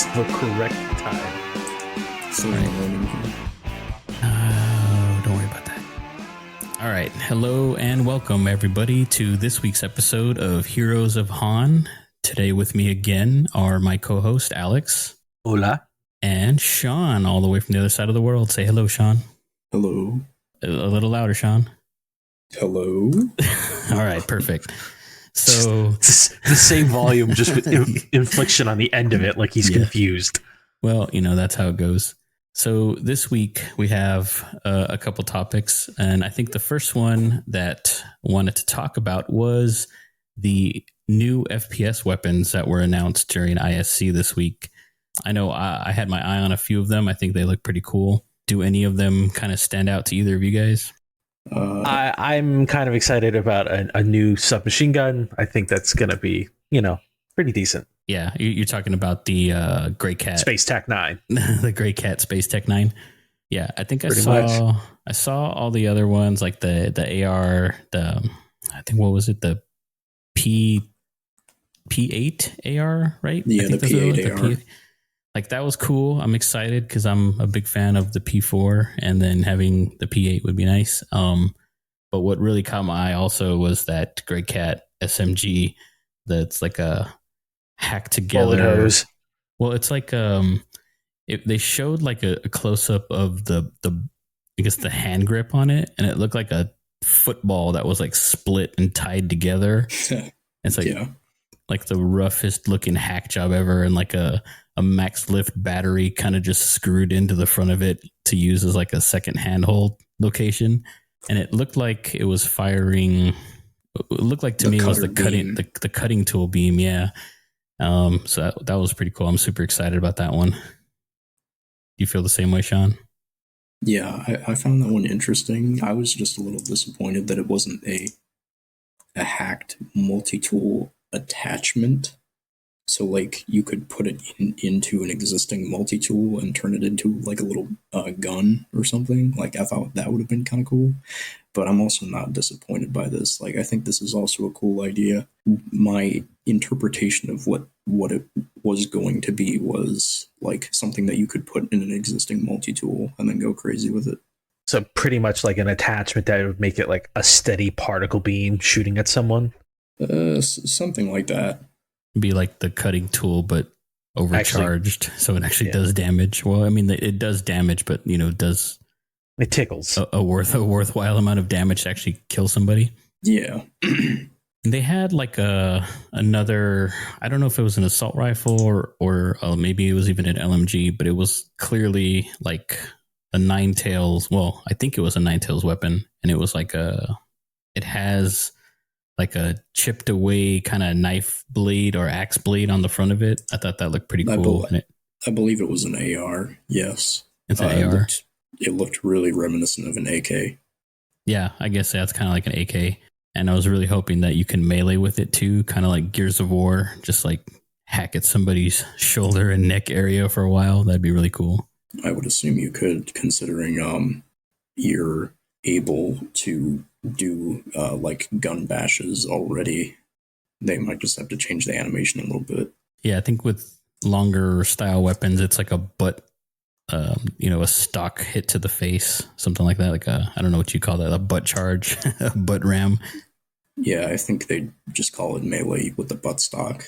It's the correct time. So don't worry about that. All right. Hello and welcome, everybody, to this week's episode of Heroes of Han. Today with me again are my co-host, Alex. Hola. And Sean, all the way from the other side of the world. Say hello, Sean. Hello. A little louder, Sean. Hello. All right. Perfect. So it's the same volume, just with inflection on the end of it, like he's confused. Well, that's how it goes. So this week we have a couple topics, and I think the first one that I wanted to talk about was the new FPS weapons that were announced during ISC this week. I know I had my eye on a few of them. I think they look pretty cool. Do any of them kind of stand out to either of you guys? I'm kind of excited about a new submachine gun. I think that's going to be, pretty decent. Yeah, you're talking about the Grey Cat Space Tech 9. The Grey Cat Space Tech 9. Yeah, I think I saw all the other ones, like the AR, I think, what was it, the P8 AR, right? Yeah, the P8 AR. Like, that was cool. I'm excited because I'm a big fan of the P4, and then having the P8 would be nice. But what really caught my eye also was that Grey Cat SMG that's like a hack together. Bullet hose. Well, it's like they showed like a close up of the I guess the hand grip on it, and it looked like a football that was like split and tied together. It's like like the roughest looking hack job ever, and like a max lift battery kind of just screwed into the front of it to use as like a second handhold location. And it looked like it was firing. It looked like to me it was the cutting tool beam. Yeah. So that was pretty cool. I'm super excited about that one. Do you feel the same way, Sean? Yeah, I found that one interesting. I was just a little disappointed that it wasn't a hacked multi-tool attachment. So, like, you could put it into an existing multi-tool and turn it into, like, a little gun or something. Like, I thought that would have been kind of cool. But I'm also not disappointed by this. Like, I think this is also a cool idea. My interpretation of what it was going to be was, like, something that you could put in an existing multi-tool and then go crazy with it. So, pretty much like an attachment that would make it, like, a steady particle beam shooting at someone? Something like that. Be like the cutting tool, but overcharged, so it actually does damage. Well, I mean, it does damage, but does it tickles a worthwhile amount of damage to actually kill somebody. Yeah. They had like another. I don't know if it was an assault rifle or maybe it was even an LMG, but it was clearly like a nine tails. Well, I think it was a nine tails weapon, and it was like it has like a chipped away kind of knife blade or axe blade on the front of it. I thought that looked pretty cool. I believe it was an AR. Yes. It's an AR. It looked really reminiscent of an AK. Yeah, I guess that's kind of like an AK. And I was really hoping that you can melee with it too, kind of like Gears of War, just like hack at somebody's shoulder and neck area for a while. That'd be really cool. I would assume you could, considering you're able to do like gun bashes already. They might just have to change the animation a little bit. Yeah, I think with longer style weapons, it's like a butt, a stock hit to the face, something like that. Like I don't know what you call that, a butt charge, a butt ram. Yeah, I think they just call it melee with the butt stock.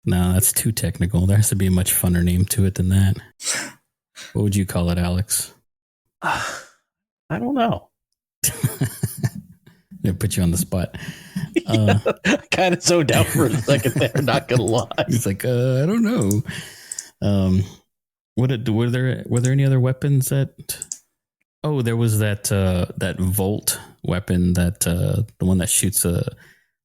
No, that's too technical. There has to be a much funner name to it than that. What would you call it, Alex? I don't know. They put you on the spot. Kind of zoned out for a second there, not gonna lie. It's like I don't know. Were there any other weapons that? Oh, there was that Volt weapon, that the one that shoots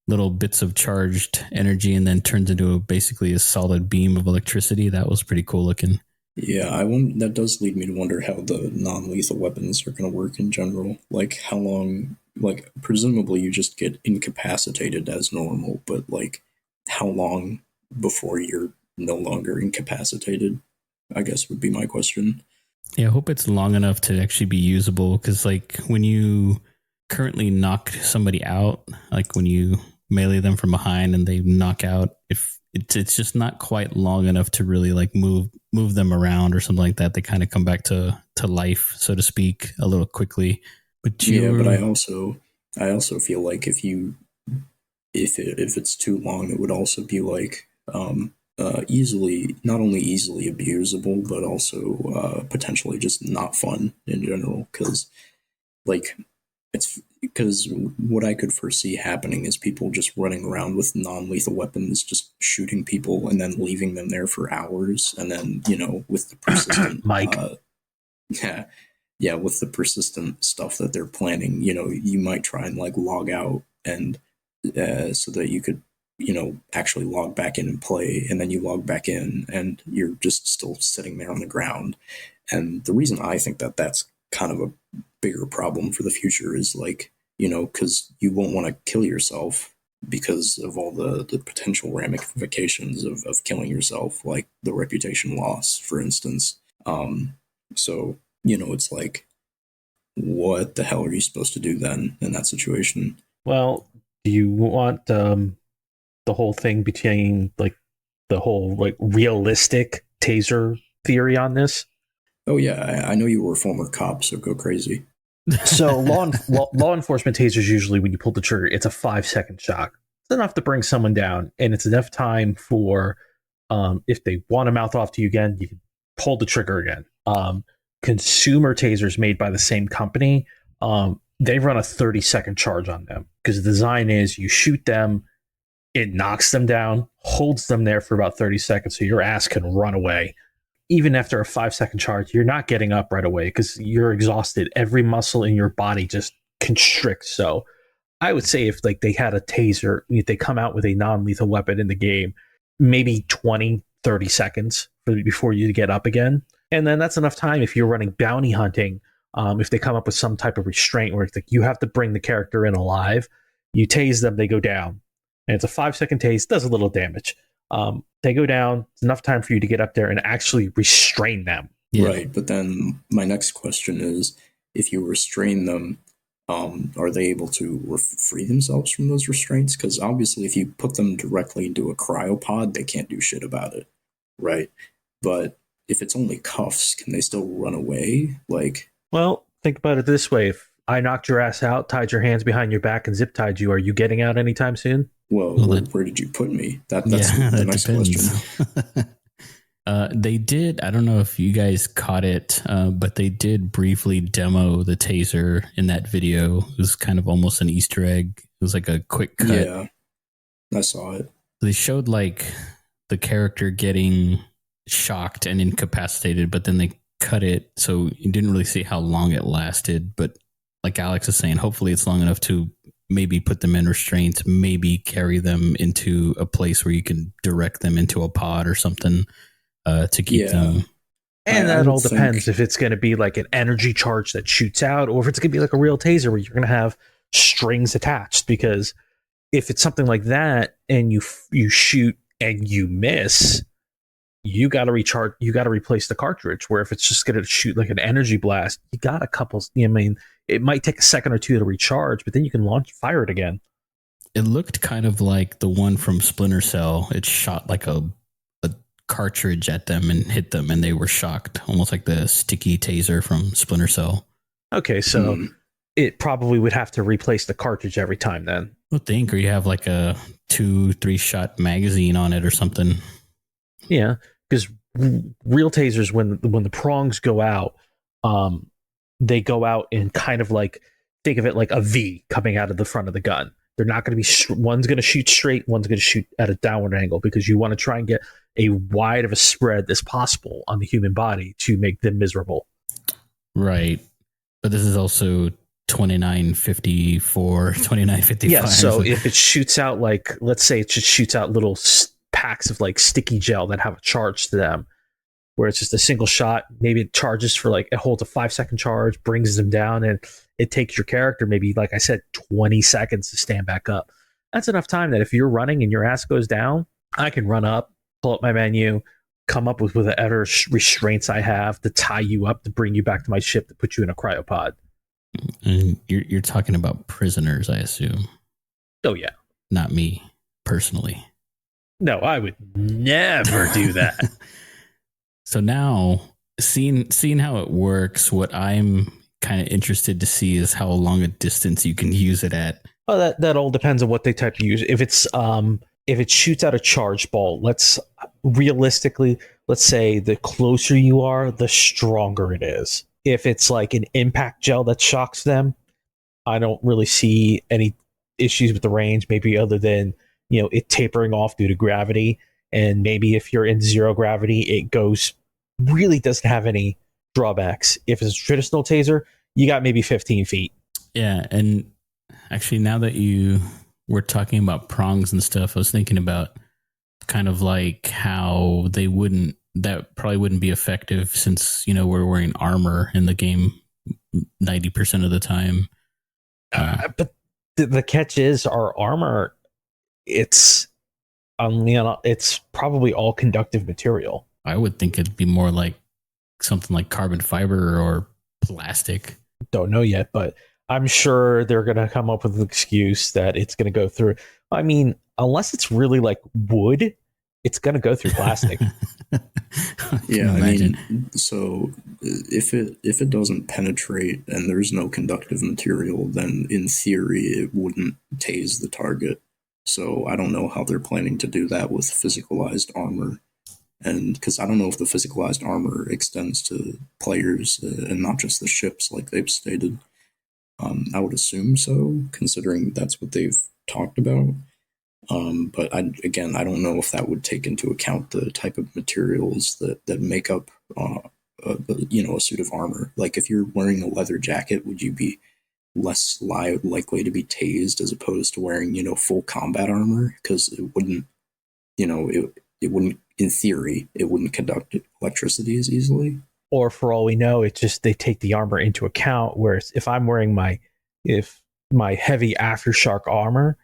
little bits of charged energy and then turns into basically a solid beam of electricity. That was pretty cool looking. Yeah, that does lead me to wonder how the non-lethal weapons are going to work in general. Like, how long, like, presumably you just get incapacitated as normal, but, like, how long before you're no longer incapacitated, I guess would be my question. Yeah, I hope it's long enough to actually be usable, because, like, when you currently knock somebody out, like when you melee them from behind and they knock out, if it's just not quite long enough to really like move them around or something like that. They kind of come back to life, so to speak, a little quickly. But but I also feel like if it's too long, it would also be like easily, not only easily abusable, but also potentially just not fun in general. Because like it's because what I could foresee happening is people just running around with non-lethal weapons, just shooting people and then leaving them there for hours, and then with the persistent Mike. Yeah, yeah, with the persistent stuff that they're planning, you might try and like log out and so that you could, actually log back in and play, and then you log back in and you're just still sitting there on the ground. And the reason I think that that's kind of a bigger problem for the future is like, because you won't want to kill yourself because of all the potential ramifications of killing yourself, like the reputation loss, for instance. So, it's like, what the hell are you supposed to do then in that situation? Well, do you want the whole thing between like the whole like realistic taser theory on this? Oh yeah, I know you were a former cop, so go crazy. So law enforcement tasers, usually when you pull the trigger, it's a 5-second shock. It's enough to bring someone down, and it's enough time for if they want to mouth off to you again, you can pull the trigger again. Consumer tasers made by the same company, they run a 30-second charge on them because the design is you shoot them, it knocks them down, holds them there for about 30 seconds so your ass can run away. Even after a 5-second charge, you're not getting up right away because you're exhausted. Every muscle in your body just constricts. So I would say if like they had a taser, if they come out with a non-lethal weapon in the game, maybe 20, 30 seconds before you get up again. And then that's enough time if you're running bounty hunting. If they come up with some type of restraint where it's like you have to bring the character in alive, you tase them, they go down. And it's a 5-second tase, does a little damage. They go down, it's enough time for you to get up there and actually restrain them. Yeah. Right, but then my next question is, if you restrain them, are they able to free themselves from those restraints? Because obviously if you put them directly into a cryopod, they can't do shit about it, right? But if it's only cuffs, can they still run away? Like, well, think about it this way. If I knocked your ass out, tied your hands behind your back, and zip tied you, are you getting out anytime soon? Well, where did you put me? That's the next question. They did, I don't know if you guys caught it, but they did briefly demo the taser in that video. It was kind of almost an Easter egg. It was like a quick cut. Yeah, I saw it. They showed like the character getting shocked and incapacitated, but then they cut it so you didn't really see how long it lasted. But like Alex is saying, hopefully it's long enough to maybe put them in restraints, maybe carry them into a place where you can direct them into a pod or something to keep them. And that all depends if it's going to be like an energy charge that shoots out or if it's going to be like a real taser where you're going to have strings attached. Because if it's something like that and you shoot and you miss, you got to recharge, you got to replace the cartridge. Where if it's just going to shoot like an energy blast, you got a couple, I mean, it might take a second or two to recharge, but then you can fire it again. It looked kind of like the one from Splinter Cell. It shot like a cartridge at them and hit them and they were shocked, almost like the sticky taser from Splinter Cell. Okay, so it probably would have to replace the cartridge every time then. I would think, or you have like a 2-3 shot magazine on it or something. Yeah, because real tasers, when the prongs go out, they go out in kind of like, think of it like a V coming out of the front of the gun. They're not going to be, one's going to shoot straight, one's going to shoot at a downward angle because you want to try and get a wide of a spread as possible on the human body to make them miserable. Right. But this is also 2954, 2955. Yeah, so if it shoots out like, let's say it just shoots out little packs of like sticky gel that have a charge to them, where it's just a single shot, maybe it charges for like, it holds a 5-second charge, brings them down, and it takes your character maybe, like I said, 20 seconds to stand back up. That's enough time that if you're running and your ass goes down, I can run up, pull up my menu, come up with whatever restraints I have to tie you up, to bring you back to my ship, to put you in a cryopod. And you're talking about prisoners, I assume. Oh, yeah. Not me, personally. No, I would never do that. So now, seeing how it works, what I'm kind of interested to see is how long a distance you can use it at. Well, that all depends on what they type you use. If it shoots out a charge ball, let's say the closer you are, the stronger it is. If it's like an impact gel that shocks them, I don't really see any issues with the range, maybe other than, it tapering off due to gravity. And maybe if you're in zero gravity, it goes really doesn't have any drawbacks. If it's a traditional taser, you got maybe 15 feet. Yeah, and actually, now that you were talking about prongs and stuff, I was thinking about kind of like how that probably wouldn't be effective since, we're wearing armor in the game 90% of the time. But the catch is our armor, it's it's probably all conductive material. I would think it'd be more like something like carbon fiber or plastic. Don't know yet, but I'm sure they're going to come up with an excuse that it's going to go through. I mean, unless it's really like wood, it's going to go through plastic. Yeah, I mean, so if it doesn't penetrate and there's no conductive material, then in theory it wouldn't tase the target. So I don't know how they're planning to do that with physicalized armor. And because I don't know if the physicalized armor extends to players and not just the ships like they've stated. I would assume so, considering that's what they've talked about. But I don't know if that would take into account the type of materials that make up, a suit of armor. Like if you're wearing a leather jacket, would you be less likely to be tased as opposed to wearing, full combat armor? Because it wouldn't, it wouldn't, in theory, it wouldn't conduct electricity as easily. Or for all we know, it's just they take the armor into account. Whereas if I'm wearing my heavy aftershock armor,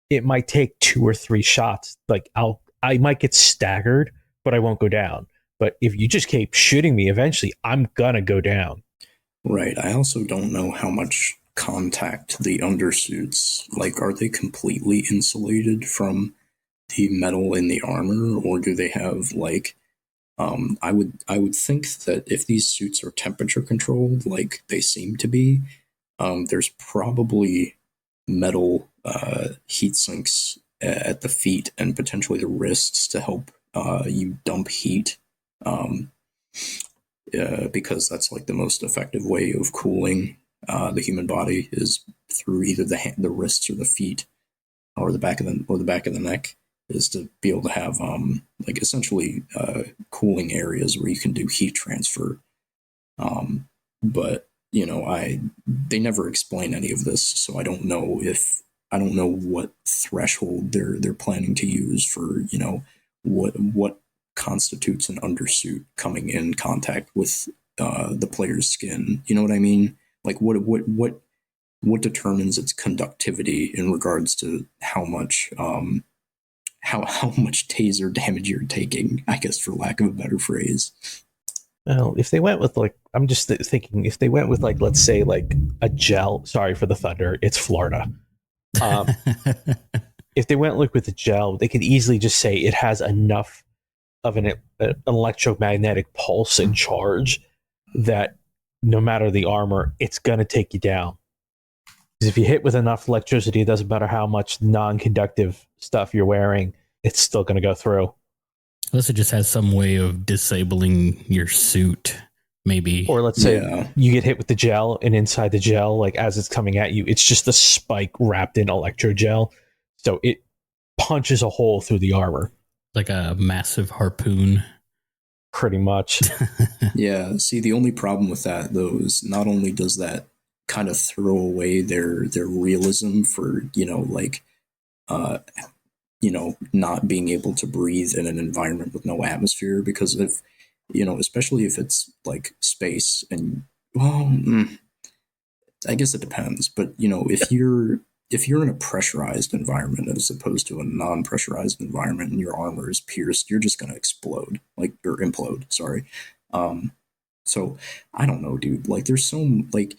it might take 2 or 3 shots. Like I might get staggered, but I won't go down. But if you just keep shooting me, eventually I'm gonna go down. Right. I also don't know how much contact the undersuits, like, are they completely insulated from the metal in the armor, or do they have like I would think that if these suits are temperature controlled, like they seem to be, there's probably metal heat sinks at the feet and potentially the wrists to help you dump heat, because that's like the most effective way of cooling the human body is through either the wrists or the feet or the back of the neck, is to be able to have like essentially cooling areas where you can do heat transfer. But they never explain any of this, so I don't know what threshold they're planning to use for what constitutes an undersuit coming in contact with the player's skin. You know what I mean? Like what determines its conductivity in regards to how much how much taser damage you're taking, I guess, for lack of a better phrase. Well, if they went with like, I'm just thinking, if they went with like, let's say like a gel. Sorry for the thunder. It's Florida. If they went like with a gel, they could easily just say it has enough of an electromagnetic pulse and charge that no matter the armor, it's gonna take you down. Because if you hit with enough electricity, it doesn't matter how much non-conductive stuff you're wearing, it's still going to go through. Unless it just has some way of disabling your suit, maybe. Or let's say you get hit with the gel, and inside the gel, like as it's coming at you, it's just a spike wrapped in electrogel. So it punches a hole through the armor. Like a massive harpoon. Pretty much. Yeah. See, the only problem with that, though, is not only does that kind of throw away their realism for not being able to breathe in an environment with no atmosphere, because if especially if it's like space and I guess it depends, but if you're in a pressurized environment as opposed to a non-pressurized environment and your armor is pierced, you're just going to explode, or implode, sorry. So I don't know, dude, like there's so like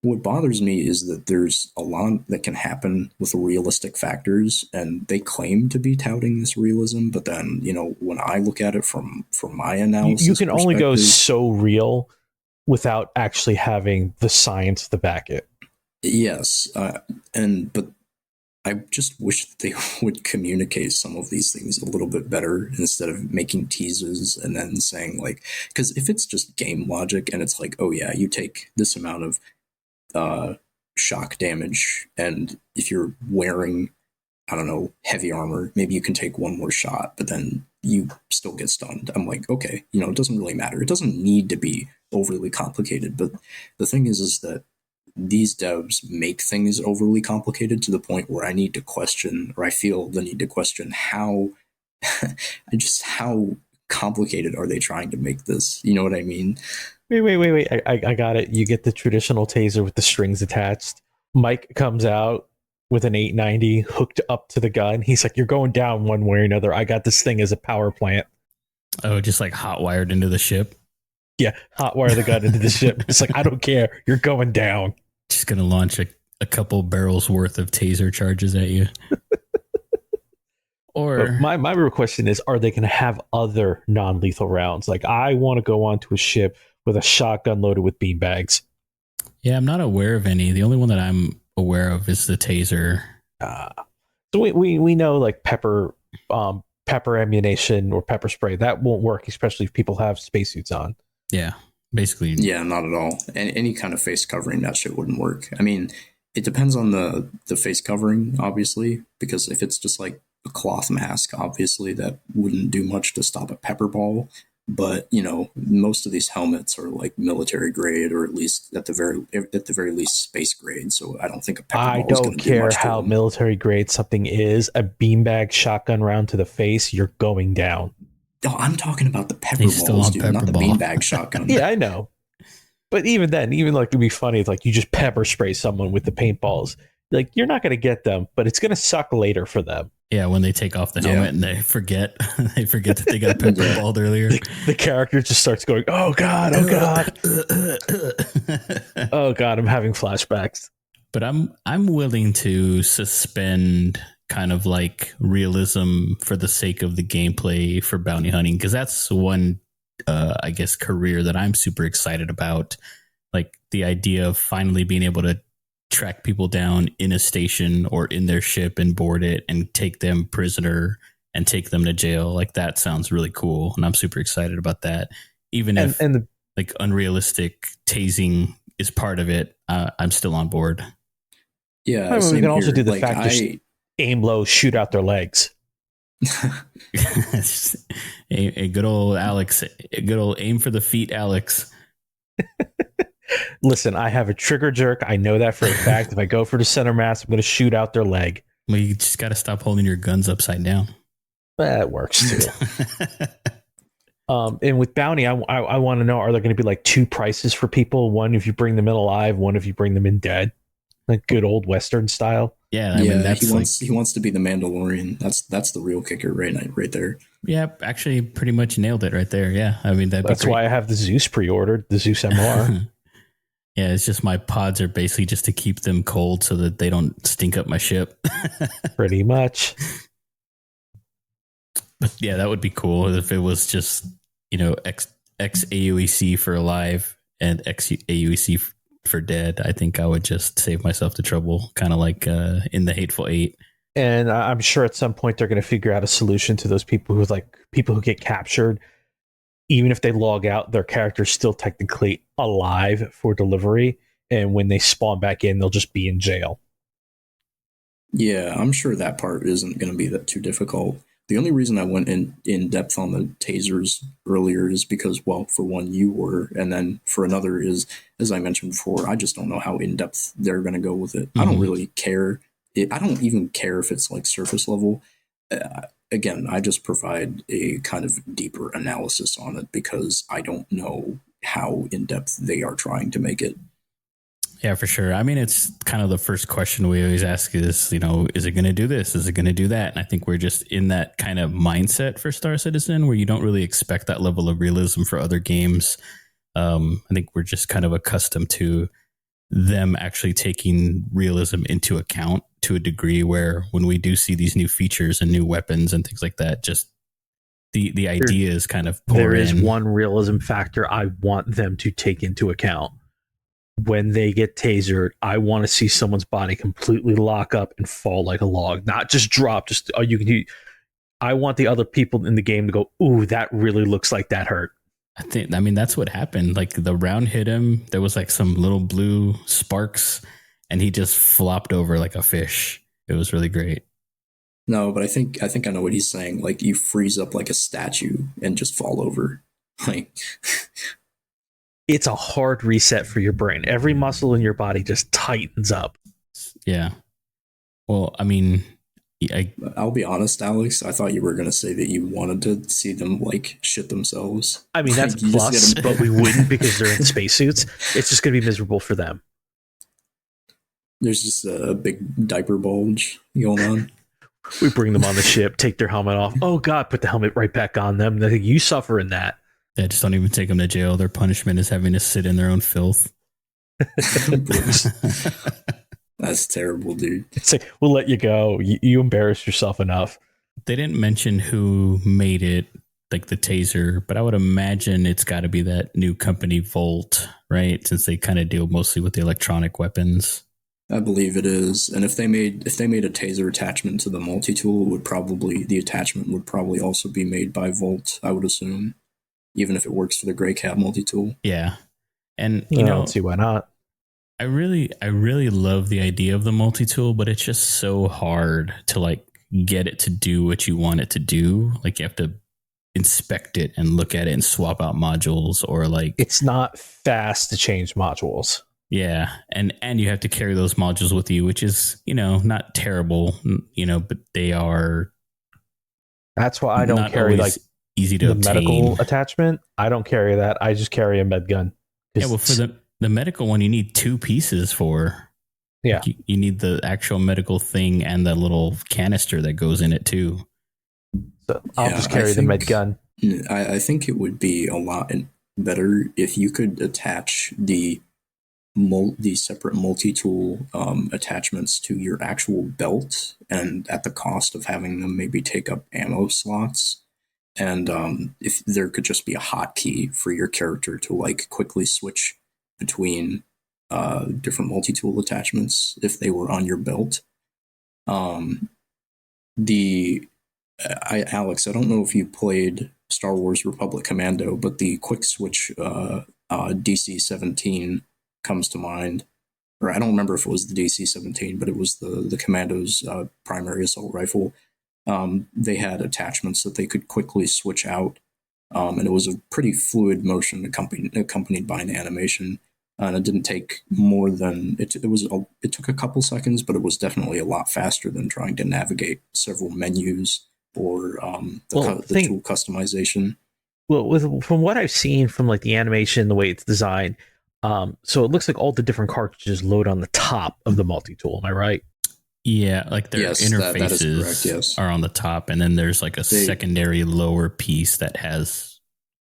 what bothers me is that there's a lot that can happen with realistic factors, and they claim to be touting this realism, but then when I look at it from my analysis, you can only go so real without actually having the science to back it. Yes, but I just wish that they would communicate some of these things a little bit better instead of making teases and then saying because if it's just game logic and it's like, oh yeah, you take this amount of shock damage, and if you're wearing, I don't know, heavy armor, maybe you can take one more shot, but then you still get stunned. I'm like, okay, it doesn't really matter. It doesn't need to be overly complicated, but the thing is that these devs make things overly complicated to the point where I need to question, or I feel the need to question how complicated are they trying to make this? You know what I mean? Wait. I got it. You get the traditional taser with the strings attached. Mike comes out with an 890 hooked up to the gun. He's like, you're going down one way or another. I got this thing as a power plant. Oh, just like hot wired into the ship? Yeah, hot wire the gun into the ship. It's like, I don't care. You're going down. Just going to launch a couple barrels worth of taser charges at you. Or my real question is, are they going to have other non-lethal rounds? Like, I want to go onto a ship with a shotgun loaded with beanbags. Yeah, I'm not aware of any. The only one that I'm aware of is the taser. So we know like pepper ammunition or pepper spray, that won't work, especially if people have spacesuits on. Yeah, basically. Yeah, not at all. And any kind of face covering, that shit wouldn't work. I mean, it depends on the face covering, obviously, because if it's just like a cloth mask, obviously that wouldn't do much to stop a pepper ball. But most of these helmets are like military grade, or at least at the very least space grade. So I don't think a pepper ball is going to do much. I don't care how military grade something is. A beanbag shotgun round to the face, you're going down. No, I'm talking about the pepper balls, dude, not the beanbag shotgun. Yeah, I know. But even then, it'd be funny if like you just pepper spray someone with the paintballs. Like, you're not going to get them, but it's going to suck later for them. Yeah, when they take off the helmet and they forget that they got pepper balled earlier. The character just starts going, oh God, oh God. Oh God, I'm having flashbacks. But I'm willing to suspend kind of like realism for the sake of the gameplay for bounty hunting, because that's one I guess career that I'm super excited about. Like the idea of finally being able to track people down in a station or in their ship and board it and take them prisoner and take them to jail. Like, that sounds really cool, and I'm super excited about that. Even if like unrealistic tasing is part of it, I'm still on board. Yeah, we can also do the fact that aim low, shoot out their legs. a good old Alex, a good old aim for the feet, Alex. Listen, I have a trigger jerk. I know that for a fact. If I go for the center mass, I'm going to shoot out their leg. Well, you just got to stop holding your guns upside down. That works too. And with bounty, I want to know, are there going to be like two prices for people? One if you bring them in alive, one if you bring them in dead. Like good old Western style. Yeah, I mean, he wants to be the Mandalorian. That's the real kicker right there. Yeah, actually, pretty much nailed it right there. Yeah, I mean that's why I have the Zeus pre-ordered, the Zeus MR. Yeah, it's just my pods are basically just to keep them cold so that they don't stink up my ship. Pretty much. But yeah, that would be cool if it was just X AUEC for alive and X AUEC for dead. I think I would just save myself the trouble, kind of like in the Hateful Eight. And I'm sure at some point they're going to figure out a solution to those people who get captured. Even if they log out, their character's still technically alive for delivery. And when they spawn back in, they'll just be in jail. Yeah, I'm sure that part isn't going to be that too difficult. The only reason I went in depth on the tasers earlier is because, well, for one, you were, and then for another is, as I mentioned before, I just don't know how in depth they're going to go with it. Mm-hmm. I don't really care. I don't even care if it's like surface level. Again, I just provide a kind of deeper analysis on it because I don't know how in depth they are trying to make it. Yeah, for sure. I mean, it's kind of the first question we always ask is, is it going to do this? Is it going to do that? And I think we're just in that kind of mindset for Star Citizen where you don't really expect that level of realism for other games. I think we're just kind of accustomed to them actually taking realism into account to a degree where when we do see these new features and new weapons and things like that, just the ideas kind of pour There in. is one realism factor I want them to take into account. When they get tasered, I want to see someone's body completely lock up and fall like a log, not just drop. Just I want the other people in the game to go, "Ooh, that really looks like that hurt." I mean, that's what happened. Like the round hit him. There was like some little blue sparks, and he just flopped over like a fish. It was really great. No, but I think I know what he's saying. Like you freeze up like a statue and just fall over. Like It's a hard reset for your brain. Every muscle in your body just tightens up. Yeah. Well, I mean, I'll be honest, Alex. I thought you were going to say that you wanted to see them like shit themselves. I mean, that's Like, plus, but we wouldn't because they're in spacesuits. It's just going to be miserable for them. There's just a big diaper bulge going on. We bring them on the ship, take their helmet off. Oh, God, put the helmet right back on them. They think you suffer in that. yeah, just don't even take them to jail. Their punishment is having to sit in their own filth. That's terrible, dude. It's like, we'll let you go. You embarrass yourself enough. They didn't mention who made it, like the taser, but I would imagine it's got to be that new company Volt, right? Since they kind of deal mostly with the electronic weapons. I believe it is. And if they made a taser attachment to the multi-tool, the attachment would probably also be made by Volt, I would assume. Even if it works for the Grey Cat multi-tool. Yeah. And I don't see why not. I really love the idea of the multi-tool, but it's just so hard to like get it to do what you want it to do. Like you have to inspect it and look at it and swap out modules, or like it's not fast to change modules. Yeah. And you have to carry those modules with you, which is, not terrible, but they are. That's why I don't carry like easy to obtain. Medical attachment. I don't carry that. I just carry a med gun. Yeah, well, for the medical one, you need two pieces for. Yeah, like you need the actual medical thing and the little canister that goes in it too. So I'll just carry the med gun. I think it would be a lot better if you could attach the separate multi-tool attachments to your actual belt, and at the cost of having them maybe take up ammo slots. And if there could just be a hotkey for your character to like quickly switch between different multi-tool attachments if they were on your belt. Alex, I don't know if you played Star Wars Republic Commando, but the quick switch DC-17 comes to mind. Or I don't remember if it was the DC-17, but it was the Commando's primary assault rifle. They had attachments that they could quickly switch out, and it was a pretty fluid motion accompanied by an animation. And it didn't take more than it took a couple seconds, but it was definitely a lot faster than trying to navigate several menus or the tool customization. Well, from what I've seen from like the animation, the way it's designed, so it looks like all the different cartridges load on the top of the multi-tool. Am I right? Yeah, like their interfaces that is correct, yes. Are on the top, and then there's like a secondary lower piece that has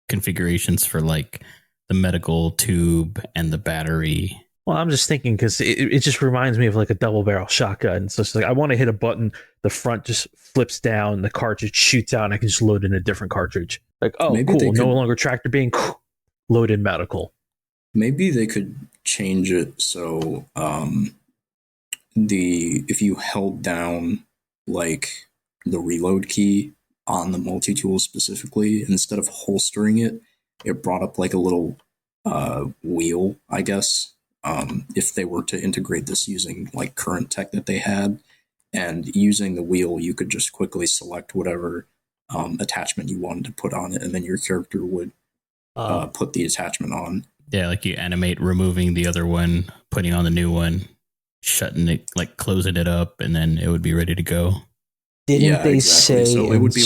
configurations for like the medical tube and the battery. Well, I'm just thinking because it just reminds me of like a double barrel shotgun. So it's like I want to hit a button, the front just flips down, the cartridge shoots out, and I can just load in a different cartridge. Like, oh, maybe cool, no longer tractor beam, load in medical. Maybe they could change it so if you held down like the reload key on the multi-tool specifically, instead of holstering it, it brought up like a little wheel, I guess, if they were to integrate this using like current tech that they had. And using the wheel, you could just quickly select whatever attachment you wanted to put on it, and then your character would put the attachment on. Yeah, like you animate removing the other one, putting on the new one, shutting it, like closing it up, and then it would be ready to go. Didn't they say so? It would be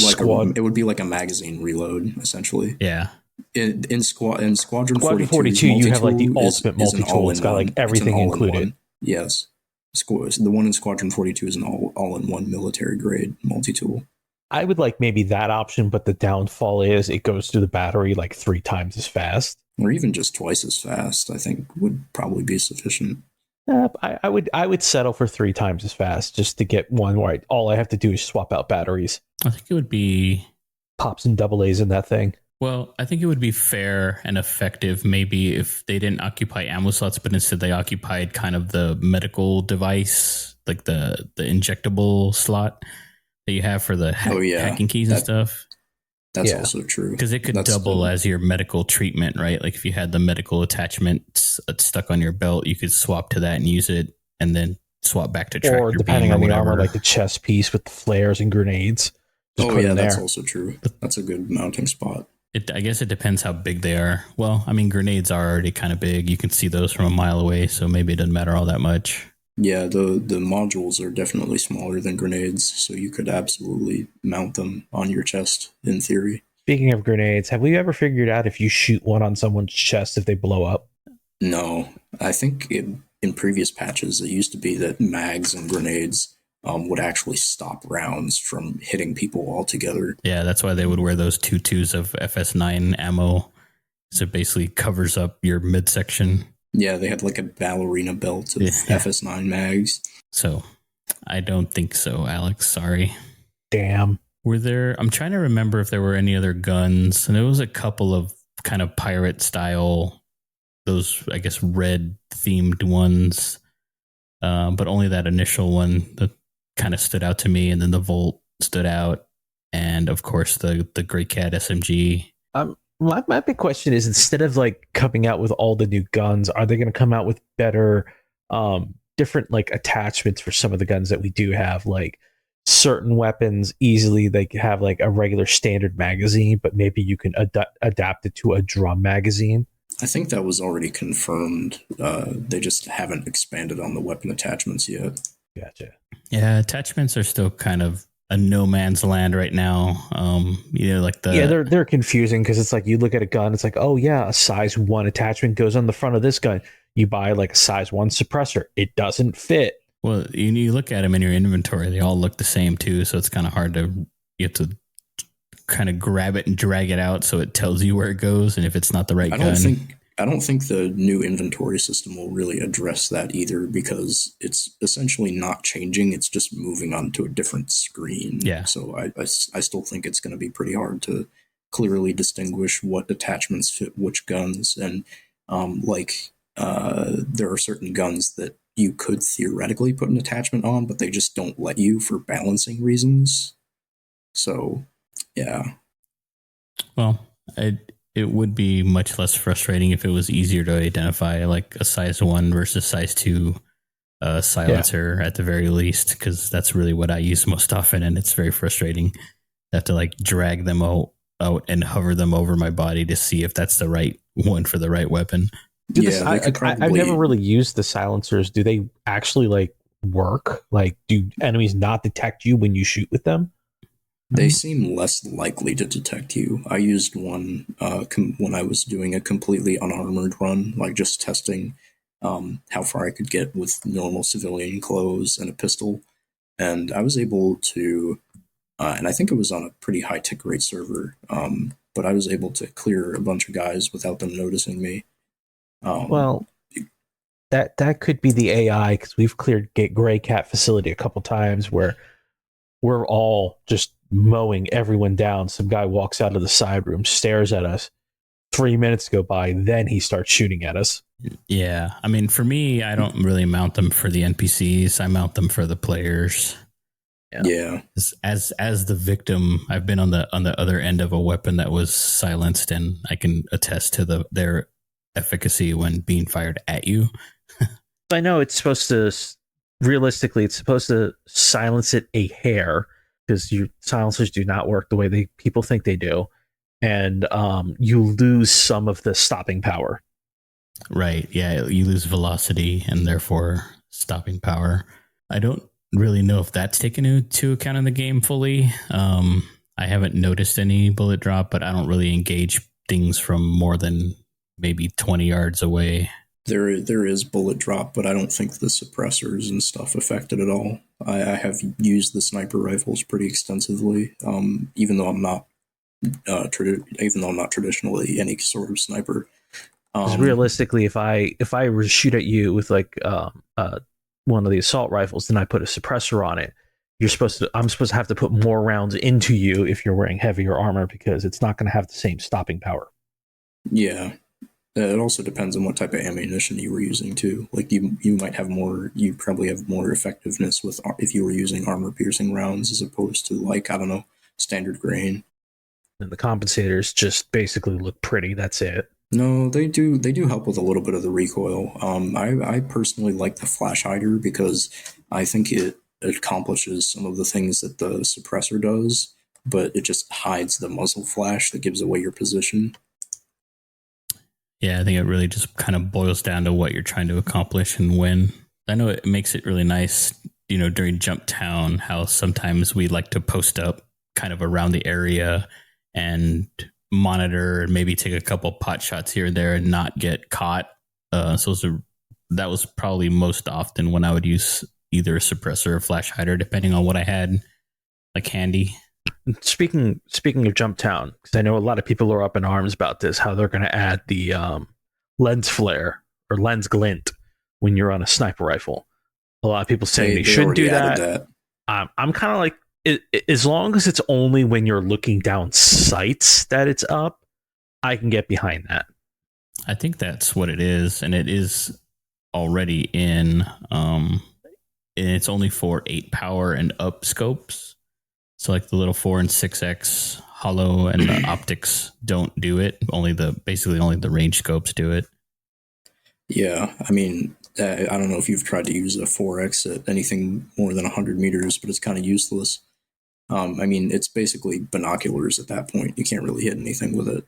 like a magazine reload, essentially. Yeah. In Squadron 42, you have like the ultimate multi-tool. It's got like everything included. Yes. The one in Squadron 42 is an all-in-one military grade multi-tool. I would like maybe that option, but the downfall is it goes through the battery like 3 times as fast. Or even just twice as fast, I think would probably be sufficient. I would settle for 3 times as fast just to get one where all I have to do is swap out batteries. I think it would be Pops and double A's in that thing. Well, I think it would be fair and effective maybe if they didn't occupy ammo slots, but instead they occupied kind of the medical device, like the injectable slot that you have for the hacking keys and stuff. That's also true. Because it could double as your medical treatment, right? Like if you had the medical attachment stuck on your belt, you could swap to that and use it and then swap back to tractor or depending beam or on the whatever. armor, like the chest piece with the flares and grenades. That's also true. That's a good mounting spot. I guess it depends how big they are. Well, I mean, grenades are already kind of big. You can see those from a mile away, so maybe it doesn't matter all that much. Yeah, the modules are definitely smaller than grenades, so you could absolutely mount them on your chest, in theory. Speaking of grenades, have we ever figured out if you shoot one on someone's chest if they blow up? No. I think in previous patches, it used to be that mags and grenades would actually stop rounds from hitting people altogether. Yeah, that's why they would wear those 2.2s of FS9 ammo. So it basically covers up your midsection. Yeah, they had like a ballerina belt of FS9 mags. So I don't think so, Alex. Sorry. Damn. I'm trying to remember if there were any other guns. And there was a couple of kind of pirate style, those, I guess, red themed ones. But only that initial one that kind of stood out to me, and then the Volt stood out, and of course the Grey Cat SMG. My big question is, instead of like coming out with all the new guns, are they going to come out with better, different like attachments for some of the guns that we do have? Like certain weapons, easily they have like a regular standard magazine, but maybe you can adapt it to a drum magazine. I think that was already confirmed. They just haven't expanded on the weapon attachments yet. Gotcha. Yeah, attachments are still kind of a no man's land right now. They're confusing because it's like you look at a gun, it's like, oh yeah, a size 1 attachment goes on the front of this gun. You buy like a size 1 suppressor, it doesn't fit. Well, you look at them in your inventory; they all look the same too. So it's kind of hard to you have to kind of grab it and drag it out so it tells you where it goes, and if it's not the right gun. I don't think the new inventory system will really address that either, because it's essentially not changing. It's just moving on to a different screen. Yeah. So I still think it's going to be pretty hard to clearly distinguish what attachments fit which guns. And there are certain guns that you could theoretically put an attachment on, but they just don't let you for balancing reasons. So, yeah. Well, it would be much less frustrating if it was easier to identify like a size 1 versus size 2 silencer at the very least, because that's really what I use most often, and it's very frustrating. I have to like drag them out and hover them over my body to see if that's the right one for the right weapon. I've never really used the silencers. Do they actually like work? Like, do enemies not detect you when you shoot with them? They seem less likely to detect you. I used one when I was doing a completely unarmored run, like just testing how far I could get with normal civilian clothes and a pistol. And I was able to, and I think it was on a pretty high tick rate server, but I was able to clear a bunch of guys without them noticing me. Well, that could be the AI, because we've cleared Grey Cat facility a couple times where we're all just mowing everyone down. Some guy walks out of the side room, stares at us. 3 minutes go by, then he starts shooting at us. Yeah, I mean, for me, I don't really mount them for the NPCs. I mount them for the players. Yeah. As the victim, I've been on the other end of a weapon that was silenced, and I can attest to their efficacy when being fired at you. I know it's supposed to, realistically, it's supposed to silence it a hair, because your silencers do not work the way people think they do, and you lose some of the stopping power. Right. Yeah, you lose velocity and therefore stopping power. I don't really know if that's taken into account in the game fully. I haven't noticed any bullet drop, but I don't really engage things from more than maybe 20 yards away. There is bullet drop, but I don't think the suppressors and stuff affect it at all. I have used the sniper rifles pretty extensively, even though I'm not traditionally any sort of sniper. Because Um, realistically, if I were to shoot at you with like one of the assault rifles, then I put a suppressor on it. I'm supposed to have to put more rounds into you if you're wearing heavier armor because it's not going to have the same stopping power. yeah. It also depends on what type of ammunition you were using too. Like you probably have more effectiveness with if you were using armor piercing rounds as opposed to like I don't know standard grain. And the compensators just basically look pretty. That's it. No, they do help with a little bit of the recoil. I personally like the flash hider because I think it accomplishes some of the things that the suppressor does, but it just hides the muzzle flash that gives away your position. Yeah, I think it really just kind of boils down to what you're trying to accomplish and when. I know it makes it really nice, during Jump Town, how sometimes we like to post up kind of around the area and monitor and maybe take a couple pot shots here and there and not get caught. That was probably most often when I would use either a suppressor or flash hider, depending on what I had like handy. Speaking of Jump Town, because I know a lot of people are up in arms about this, how they're going to add the lens flare or lens glint when you're on a sniper rifle. A lot of people say they shouldn't do that. I'm kind of like, as long as it's only when you're looking down sights that it's up, I can get behind that. I think that's what it is, and it is already in. And it's only for 8 power and up scopes. So like the little 4 and 6x hollow and the optics don't do it. Basically only the range scopes do it. Yeah, I mean, I don't know if you've tried to use a 4x at anything more than 100 meters, but it's kind of useless. I mean, it's basically binoculars at that point. You can't really hit anything with it.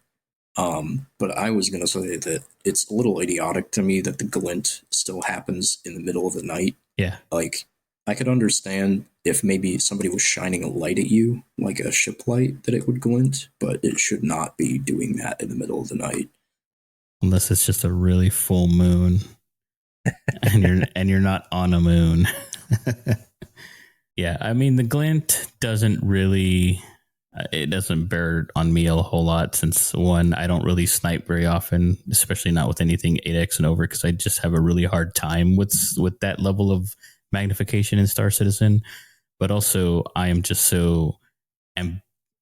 But I was going to say that it's a little idiotic to me that the glint still happens in the middle of the night. Yeah. Like, I could understand if maybe somebody was shining a light at you, like a ship light, that it would glint, but it should not be doing that in the middle of the night. Unless it's just a really full moon and you're not on a moon. Yeah, I mean the glint doesn't bear on me a whole lot since one, I don't really snipe very often, especially not with anything 8x and over, because I just have a really hard time with that level of magnification in Star Citizen. But also I am just so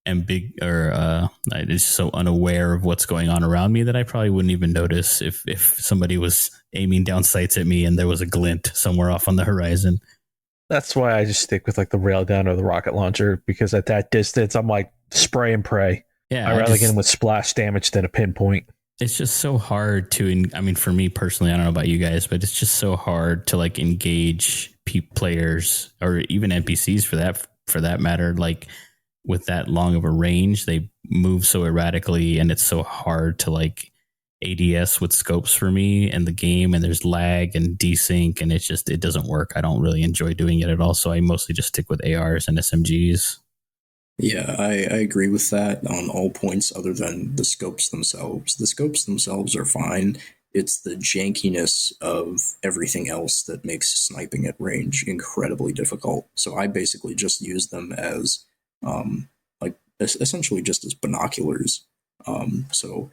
just so unaware of what's going on around me that I probably wouldn't even notice if somebody was aiming down sights at me and there was a glint somewhere off on the horizon. That's why I just stick with like the railgun or the rocket launcher, because at that distance, I'm like spray and pray. Yeah, I'd rather get him with splash damage than a pinpoint. It's just so hard to, I mean, for me personally, I don't know about you guys, but it's just so hard to like engage players or even NPCs for that matter. Like with that long of a range, they move so erratically and it's so hard to like ADS with scopes for me in the game, and there's lag and desync, and it doesn't work. I don't really enjoy doing it at all, so I mostly just stick with ARs and SMGs. Yeah, I agree with that on all points other than the scopes themselves. The scopes themselves are fine. It's the jankiness of everything else that makes sniping at range incredibly difficult. So I basically just use them as like essentially just as binoculars. So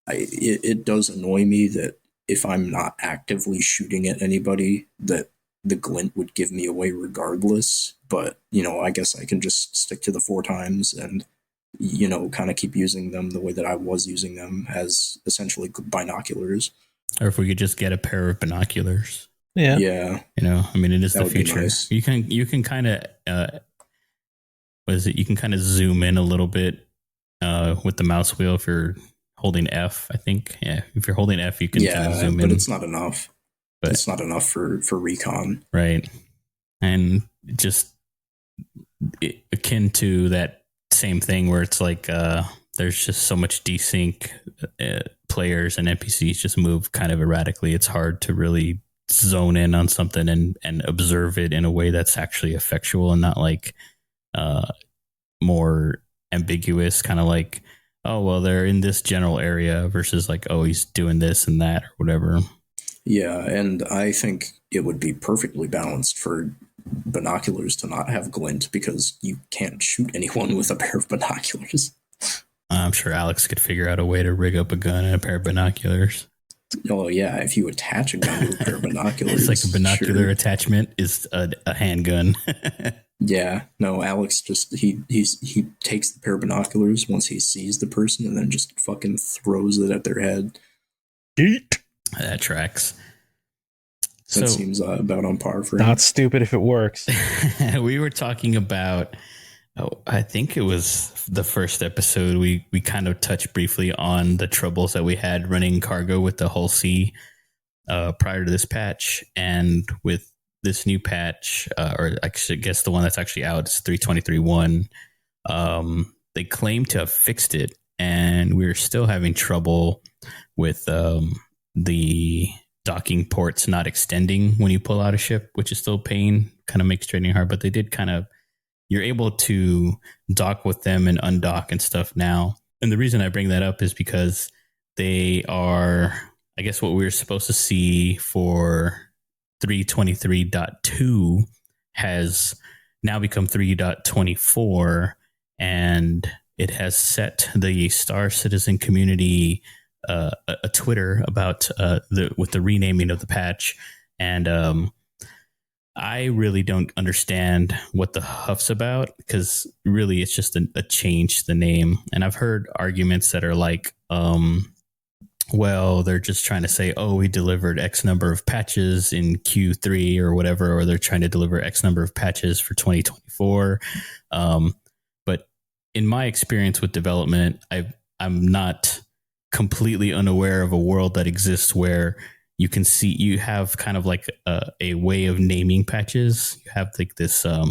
it does annoy me that if I'm not actively shooting at anybody, that the glint would give me away regardless. But, I guess I can just stick to the 4 times and, kind of keep using them the way that I was using them as essentially binoculars. Or if we could just get a pair of binoculars. Yeah. Yeah. I mean, it is That the future. nice. You can kind of, you can kind of zoom in a little bit with the mouse wheel if you're holding F, I think. Yeah, if you're holding F, you can kind of zoom in. But it's not enough. But it's not enough for recon. Right. And just akin to that same thing where it's like there's just so much desync. Players and NPCs just move kind of erratically. It's hard to really zone in on something and observe it in a way that's actually effectual and not like more ambiguous, kind of like, oh, well, they're in this general area versus like, oh, he's doing this and that or whatever. Yeah, and I think it would be perfectly balanced for binoculars to not have glint because you can't shoot anyone with a pair of binoculars. I'm sure Alex could figure out a way to rig up a gun and a pair of binoculars. Oh yeah, if you attach a gun to a pair of binoculars, It's like a binocular sure. attachment is a handgun. Yeah, no, Alex just he takes the pair of binoculars once he sees the person and then just fucking throws it at their head. Yeet. That tracks. That So seems about on par for him. Not stupid if it works. we were talking about, I think it was the first episode. We kind of touched briefly on the troubles that we had running cargo with the Hull C prior to this patch, and with this new patch, or I guess the one that's actually out is 323.1. They claim to have fixed it, and we're still having trouble with the docking ports not extending when you pull out a ship, which is still a pain, kind of makes trading hard. But they did kind of, you're able to dock with them and undock and stuff now. And the reason I bring that up is because they are, I guess, what we were supposed to see for 323.2 has now become 3.24, and it has set the Star Citizen community a Twitter about with the renaming of the patch. And I really don't understand what the huff's about, because really it's just a change to the name. And I've heard arguments that are like, well, they're just trying to say, oh, we delivered X number of patches in Q3 or whatever, or they're trying to deliver X number of patches for 2024. But in my experience with development, I'm not completely unaware of a world that exists where you can see, you have kind of like a way of naming patches. You have like this, I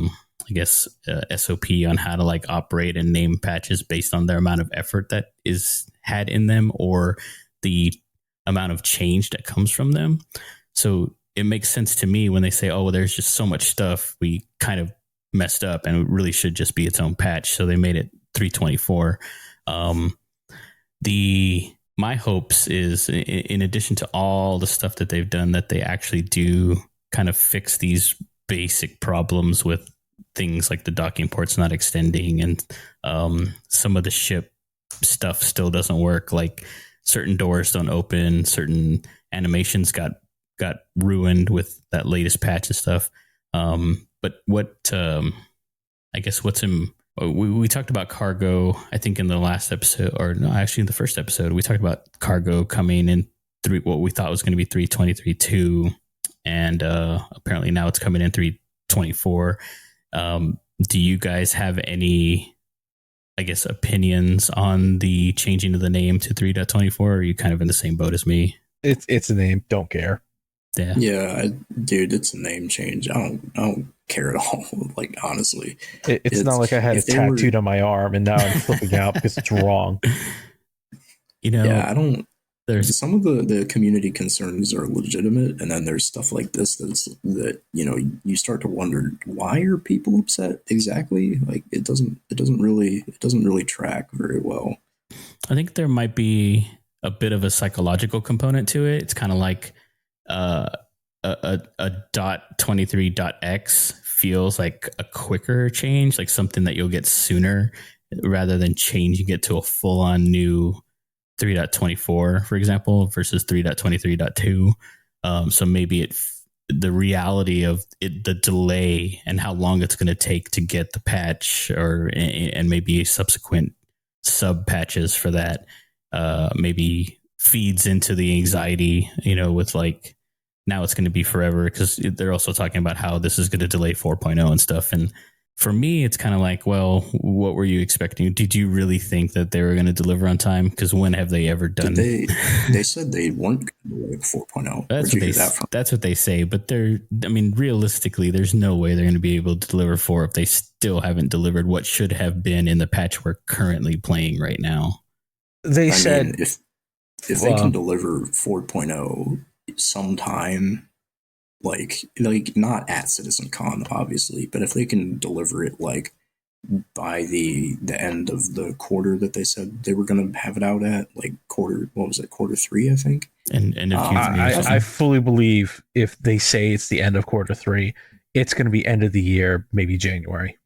guess, SOP on how to like operate and name patches based on their amount of effort that is had in them, or the amount of change that comes from them. So it makes sense to me when they say, oh, well, there's just so much stuff we kind of messed up and it really should just be its own patch. So they made it 324. My hopes is, in addition to all the stuff that they've done, that they actually do kind of fix these basic problems with things like the docking ports not extending, and some of the ship stuff still doesn't work. Like certain doors don't open, certain animations got ruined with that latest patch and stuff. But what I guess what's in, we talked about cargo, I think in the last episode, or no, actually in the first episode, we talked about cargo coming in what we thought was going to be 323.2, and apparently now it's coming in 324. Do you guys have any, I guess, opinions on the changing of the name to 3.24? Or are you kind of in the same boat as me? It's a name. Don't care. Yeah, dude, it's a name change. I don't care at all. Like, honestly, it's not like I had it tattooed on my arm and now I'm flipping out because it's wrong. You know, yeah, I don't. There's some of the community concerns are legitimate, and then there's stuff like this that you know, you start to wonder, why are people upset exactly? Like it doesn't really track very well. I think there might be a bit of a psychological component to it. It's kind of like a .23.x feels like a quicker change, like something that you'll get sooner, rather than changing it to a full-on new 3.24, for example, versus 3.23.2. So maybe the reality of it, the delay and how long it's going to take to get the patch, and maybe subsequent sub patches for that, maybe feeds into the anxiety, you know, with like, now it's going to be forever, because they're also talking about how this is going to delay 4.0 and stuff. And for me, it's kind of like, well, what were you expecting? Did you really think that they were going to deliver on time? Because when have they ever done? They said they weren't going to delay 4.0. That's what they say. But realistically, there's no way they're going to be able to deliver 4 if they still haven't delivered what should have been in the patch we're currently playing right now. They said if they can deliver 4.0 sometime, like not at CitizenCon, obviously, but if they can deliver it like by the end of the quarter that they said they were going to have it out at, like quarter 3, I think. And end of Q3. I fully believe if they say it's the end of quarter 3, it's going to be end of the year, maybe January.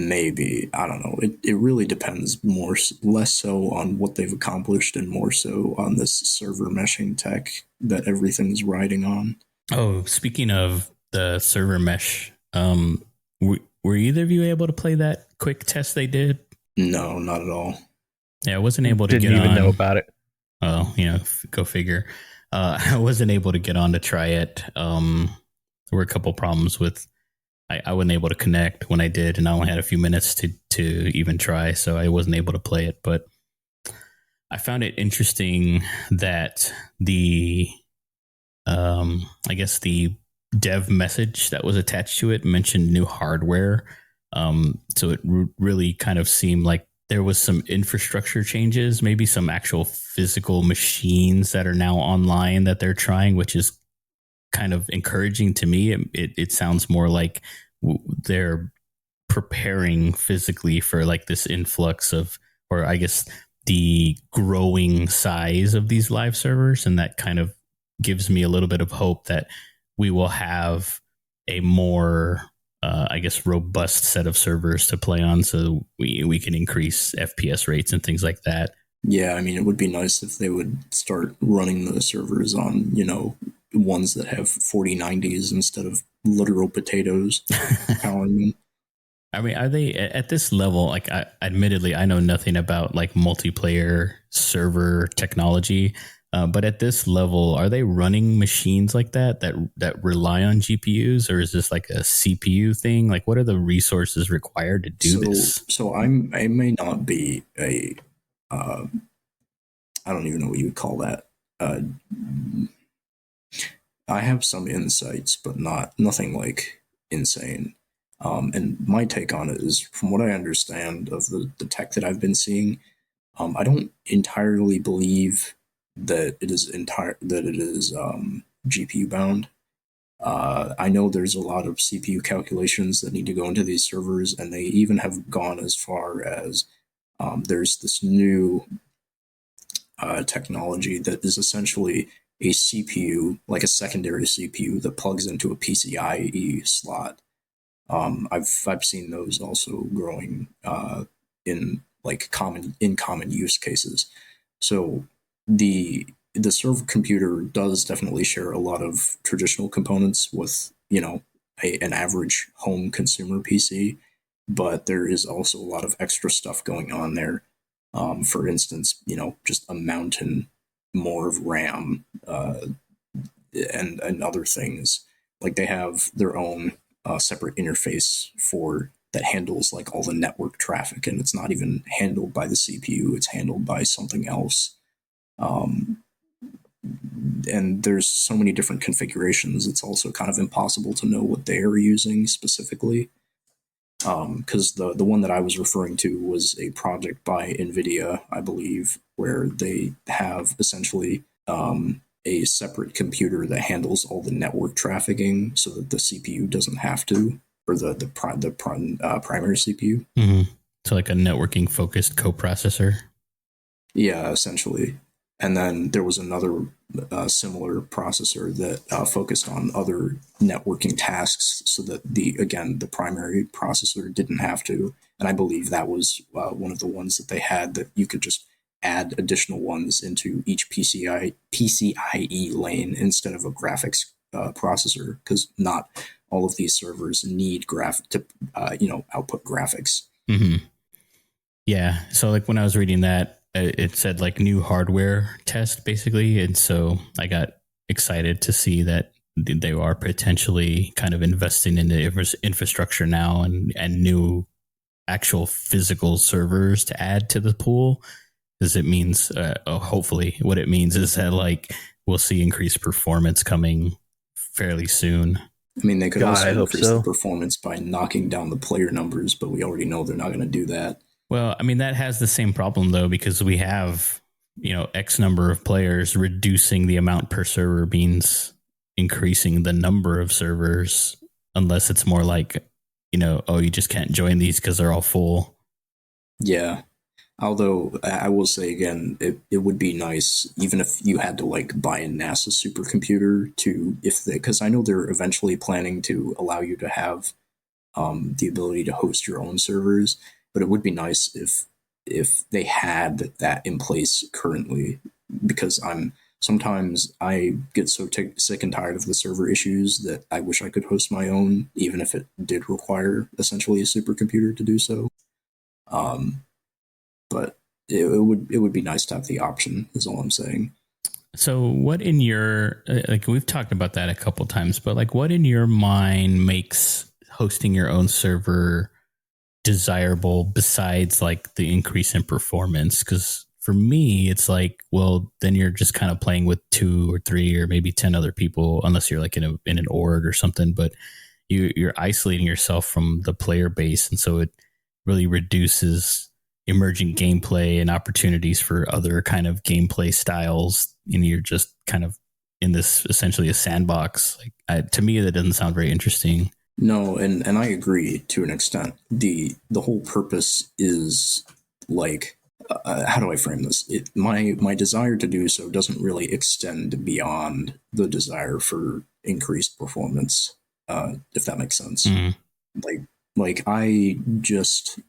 Maybe. I don't know. It really depends less so on what they've accomplished and more so on this server meshing tech that everything's riding on. Oh, speaking of the server mesh, were either of you able to play that quick test they did? No, not at all. Yeah, I wasn't able to Didn't get even on. know about it. Oh, go figure. I wasn't able to get on to try it. There were a couple problems with I wasn't able to connect when I did, and I only had a few minutes to even try, so I wasn't able to play it. But I found it interesting that I guess the dev message that was attached to it mentioned new hardware. So it really kind of seemed like there was some infrastructure changes, maybe some actual physical machines that are now online that they're trying, which is kind of encouraging to me. It sounds more like they're preparing physically for like this influx of, or I guess the growing size of these live servers. And that kind of gives me a little bit of hope that we will have a more, I guess, robust set of servers to play on, so we can increase FPS rates and things like that. Yeah, I mean, it would be nice if they would start running the servers on, ones that have 4090s instead of literal potatoes powering them. I mean, are they at this level? Like, admittedly, I know nothing about like multiplayer server technology, but at this level, are they running machines like that rely on GPUs, or is this like a CPU thing? Like, what are the resources required to do this? So I may not be I don't even know what you would call that. I have some insights, but nothing like insane. And my take on it is, from what I understand of the tech that I've been seeing, I don't entirely believe that it is GPU bound. I know there's a lot of CPU calculations that need to go into these servers, and they even have gone as far as there's this new technology that is essentially a CPU, like a secondary CPU that plugs into a PCIe slot. I've seen those also growing in like common use cases. So the server computer does definitely share a lot of traditional components with an average home consumer PC, but there is also a lot of extra stuff going on there. For instance, just a mountain more of RAM and other things. Like they have their own separate interface for that handles like all the network traffic, and it's not even handled by the CPU; it's handled by something else. And there's so many different configurations. It's also kind of impossible to know what they are using specifically. Because the one that I was referring to was a project by NVIDIA, I believe, where they have essentially a separate computer that handles all the network trafficking, so that the CPU doesn't have to, or the primary CPU. Mm-hmm. So like a networking focused coprocessor. Yeah, essentially. And then there was another similar processor that focused on other networking tasks, so that the primary processor didn't have to. And I believe that was one of the ones that they had, that you could just add additional ones into each PCIe lane instead of a graphics processor, because not all of these servers need output graphics. Mm-hmm. Yeah. So like when I was reading that, it said like new hardware test basically. And so I got excited to see that they are potentially kind of investing in the infrastructure now and new actual physical servers to add to the pool. Because it means, hopefully what it means is that like we'll see increased performance coming fairly soon. I mean, they could also increase the performance by knocking down the player numbers, but we already know they're not going to do that. Well, I mean, that has the same problem, though, because we have, X number of players. Reducing the amount per server means increasing the number of servers, unless it's more like, you just can't join these because they're all full. Yeah. Although I will say again, it would be nice, even if you had to like buy a NASA supercomputer because I know they're eventually planning to allow you to have the ability to host your own servers. But it would be nice if they had that in place currently, because sometimes I get so sick and tired of the server issues that I wish I could host my own, even if it did require essentially a supercomputer to do so. But it would be nice to have the option, is all I'm saying. So what in your, like, we've talked about that a couple times, but like, what in your mind makes hosting your own server desirable besides like the increase in performance? Because for me, it's like, well, then you're just kind of playing with 2 or 3 or maybe 10 other people, unless you're like in an org or something, but you're isolating yourself from the player base. And so it really reduces emerging gameplay and opportunities for other kind of gameplay styles. And you're just kind of in this essentially a sandbox. Like, to me, that doesn't sound very interesting. No, and I agree to an extent. The whole purpose is like, how do I frame this? My desire to do so doesn't really extend beyond the desire for increased performance, if that makes sense. Mm. Like I just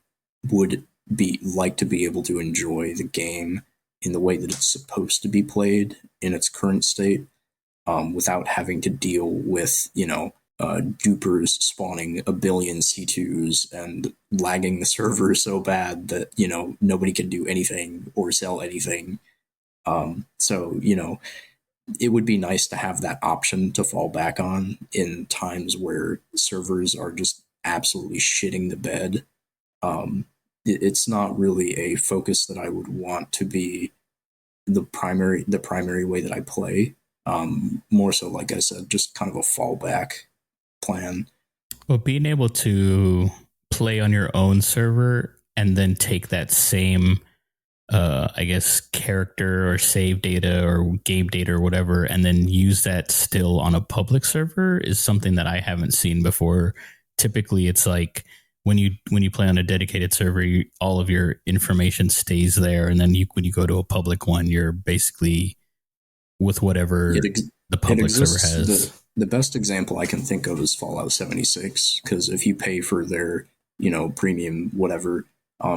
would be like to be able to enjoy the game in the way that it's supposed to be played in its current state, without having to deal with, dupers spawning a billion C2s and lagging the server so bad that, nobody can do anything or sell anything. So, it would be nice to have that option to fall back on in times where servers are just absolutely shitting the bed. It's not really a focus that I would want to be the primary way that I play. More so, like I said, just kind of a fallback plan. Well, being able to play on your own server and then take that same, I guess, character or save data or game data or whatever, and then use that still on a public server is something that I haven't seen before. Typically, it's like when you play on a dedicated server, all of your information stays there, and then when you go to a public one, you're basically with whatever the public server has. The best example I can think of is Fallout 76, because if you pay for their, premium whatever,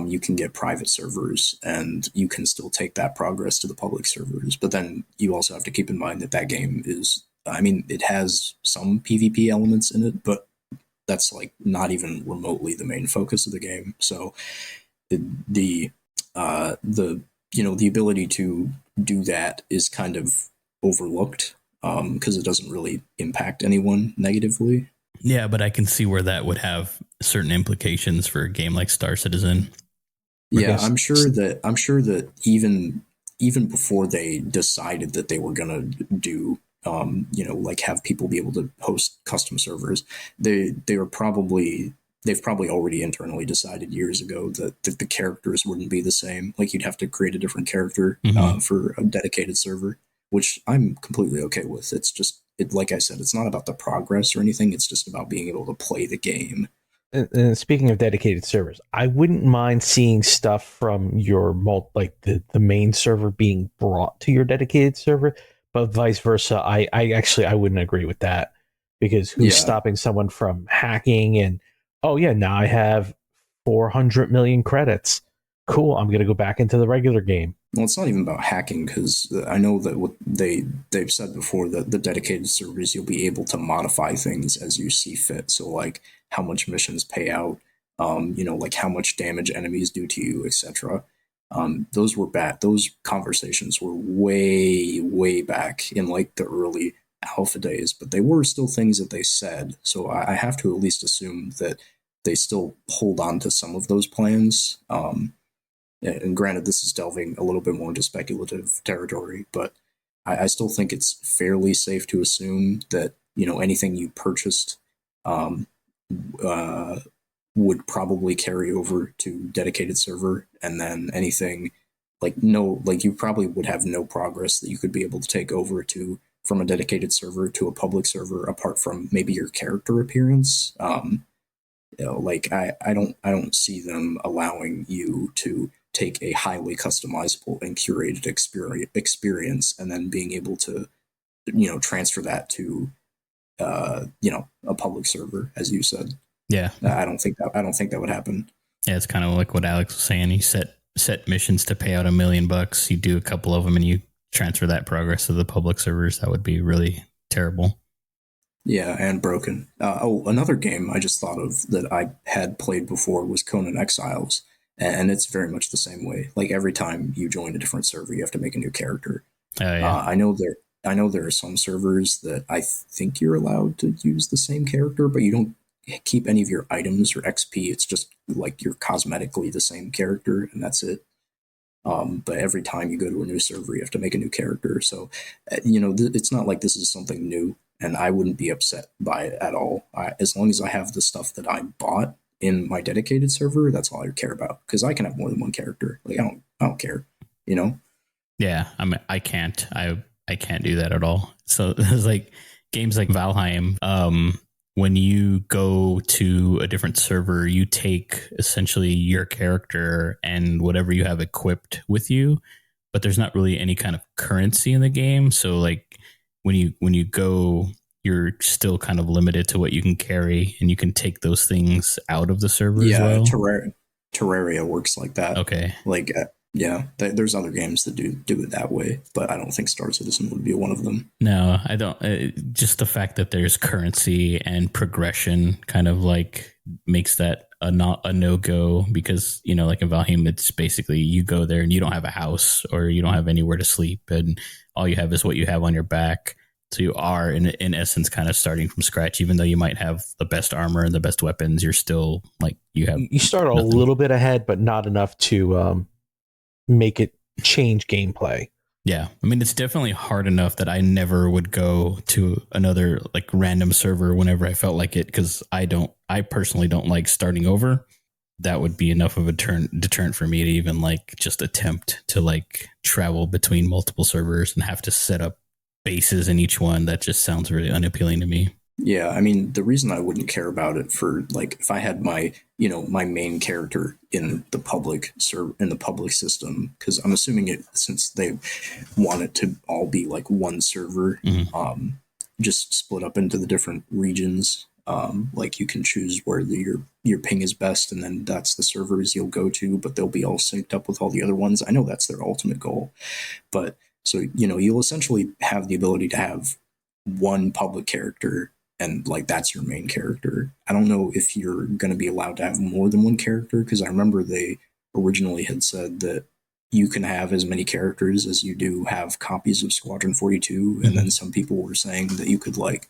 you can get private servers, and you can still take that progress to the public servers. But then you also have to keep in mind that game is, it has some PvP elements in it, but that's like not even remotely the main focus of the game. So the ability to do that is kind of overlooked, because it doesn't really impact anyone negatively. Yeah, but I can see where that would have certain implications for a game like Star Citizen. Yeah, I'm sure that even before they decided that they were gonna do, like have people be able to host custom servers, they've probably already internally decided years ago that the characters wouldn't be the same. Like, you'd have to create a different character for a dedicated server, which I'm completely okay with. It's just, like I said, it's not about the progress or anything. It's just about being able to play the game. And speaking of dedicated servers, I wouldn't mind seeing stuff from your the main server being brought to your dedicated server, but vice versa. I wouldn't agree with that, because who's stopping someone from hacking and, oh yeah, now I have 400 million credits. Cool, I'm gonna go back into the regular game. Well, it's not even about hacking, because I know that what they've said before, that the dedicated servers, you'll be able to modify things as you see fit. So like how much missions pay out, like how much damage enemies do to you, etc. Those were bad. Those conversations were way back in like the early alpha days, but they were still things that they said. So I have to at least assume that they still hold on to some of those plans. And granted, this is delving a little bit more into speculative territory, but I still think it's fairly safe to assume that, anything you purchased would probably carry over to dedicated server, and then anything you probably would have no progress that you could be able to take over from a dedicated server to a public server, apart from maybe your character appearance. I don't see them allowing you to take a highly customizable and curated experience and then being able to, transfer that to, a public server, as you said. Yeah. I don't think that would happen. Yeah, it's kind of like what Alex was saying. You set missions to pay out $1 million. You do a couple of them, and you transfer that progress to the public servers. That would be really terrible. Yeah, and broken. Another game I just thought of that I had played before was Conan Exiles, and it's very much the same way. Like every time you join a different server, you have to make a new character. Oh yeah. I know there are some servers that I think you're allowed to use the same character, but you don't keep any of your items or XP. It's just like you're cosmetically the same character, and that's it. But every time you go to a new server, you have to make a new character. So, it's not like this is something new, and I wouldn't be upset by it at all. As long as I have the stuff that I bought in my dedicated server, that's all I care about. Because I can have more than one character. Like I don't care. You know. Yeah, I mean, I can't do that at all. So it's like games like Valheim. When you go to a different server, you take essentially your character and whatever you have equipped with you, but there's not really any kind of currency in the game. So like when you go, you're still kind of limited to what you can carry, and you can take those things out of the server as well. Terraria works like that. Okay. Like there's other games that do it that way, but I don't think Star Citizen would be one of them. No, I don't. Just the fact that there's currency and progression kind of like makes that a no-go, because, like in Valheim, it's basically you go there and you don't have a house or you don't have anywhere to sleep, and all you have is what you have on your back. So you are in essence kind of starting from scratch. Even though you might have the best armor and the best weapons, you're still like you start a little bit ahead, but not enough to make it change gameplay. Yeah, I mean, it's definitely hard enough that I never would go to another like random server whenever I felt like it, because I personally don't like starting over. That would be enough of a deterrent for me to even like just attempt to like travel between multiple servers and have to set up bases in each one. That just sounds really unappealing to me. Yeah, I mean, the reason I wouldn't care about it for like if I had my main character in the public system, because I'm assuming it, since they want it to all be like one server, just split up into the different regions. Like you can choose where your ping is best, and then that's the servers you'll go to, but they'll be all synced up with all the other ones. I know that's their ultimate goal, but so you'll essentially have the ability to have one public character, and like that's your main character. I don't know if you're going to be allowed to have more than one character, because I remember they originally had said that you can have as many characters as you do have copies of Squadron 42, and then some people were saying that you could like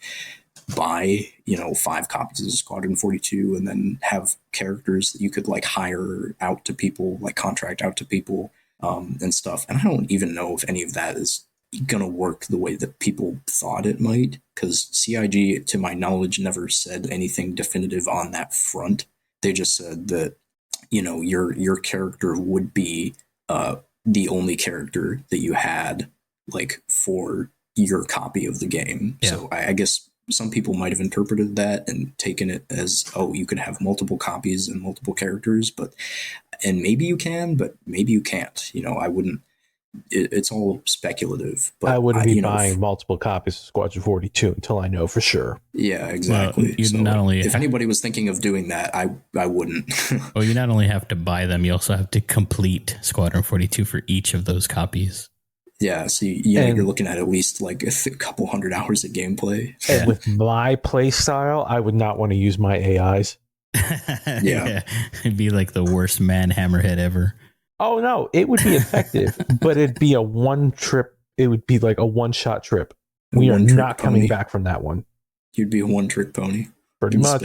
buy 5 copies of Squadron 42 and then have characters that you could like hire out to people, like contract out to people, and stuff. And I don't even know if any of that is gonna work the way that people thought it might, because CIG, to my knowledge, never said anything definitive on that front. They just said that your character would be the only character that you had like for your copy of the game. Yeah. So I guess some people might have interpreted that and taken it as, oh, you could have multiple copies and multiple characters, and maybe you can, but maybe you can't. I wouldn't. It's all speculative. But I wouldn't be buying multiple copies of Squadron 42 until I know for sure. Yeah, exactly. Well, not only if anybody was thinking of doing that, I wouldn't. Well, you not only have to buy them, you also have to complete Squadron 42 for each of those copies. Yeah, so you're looking at least like a couple hundred hours of gameplay. And with my play style, I would not want to use my AIs. Yeah. It'd be like the worst man hammerhead ever. Oh no, it would be effective, but it'd be a one trip. It would be like a one-shot trip. We are not coming back from that one. You'd be a one-trick pony. Pretty much.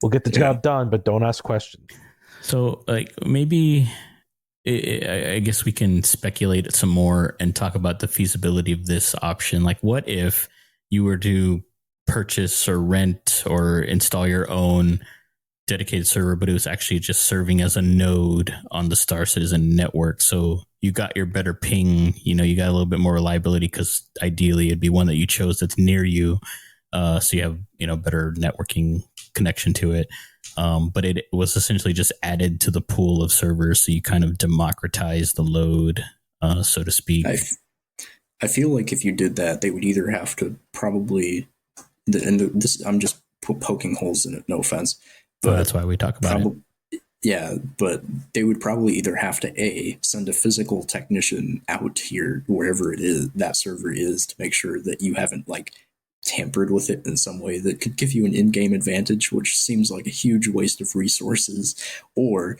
We'll get the job done, but don't ask questions. So, like, maybe I guess we can speculate some more and talk about the feasibility of this option. Like, what if you were to purchase or rent or install your own dedicated server, but it was actually just serving as a node on the Star Citizen network? So you got your better ping, you got a little bit more reliability, because ideally it'd be one that you chose that's near you. So you have, better networking connection to it. But it was essentially just added to the pool of servers. So you kind of democratize the load, so to speak. I feel like if you did that, they would either have to probably, I'm just poking holes in it, no offense. But that's why we talk about it. Yeah, but they would probably either have to send a physical technician out here, wherever it is that server is, to make sure that you haven't like tampered with it in some way that could give you an in-game advantage, which seems like a huge waste of resources. Or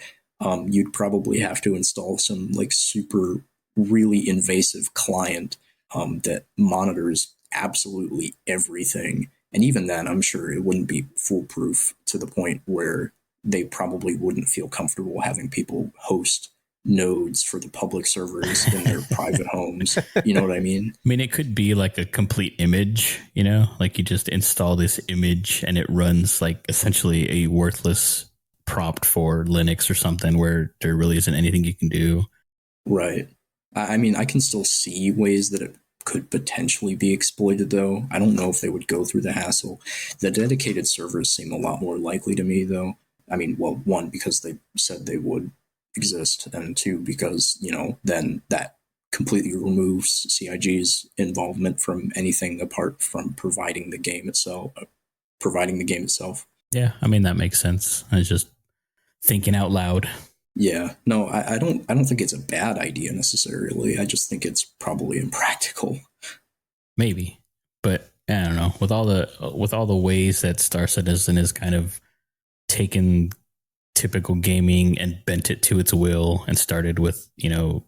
you'd probably have to install some like super really invasive client that monitors absolutely everything. And even then, I'm sure it wouldn't be foolproof to the point where they probably wouldn't feel comfortable having people host nodes for the public servers in their private homes. You know what I mean? I mean, it could be like a complete image, you know, like you just install this image and it runs like essentially a worthless prompt for Linux or something where there really isn't anything you can do. Right. I mean, I can still see ways that it could potentially be exploited, though. I don't know if they would go through the hassle. The dedicated servers seem a lot more likely to me, though. I mean, well, one, because they said they would exist, and two, because, you know, then that completely removes CIG's involvement from anything apart from providing the game itself. Yeah, I mean, that makes sense. I was just thinking out loud. Yeah, no, I don't think it's a bad idea necessarily. I just think it's probably impractical. Maybe, but I don't know. With all the ways that Star Citizen has kind of taken typical gaming and bent it to its will, and started with, you know,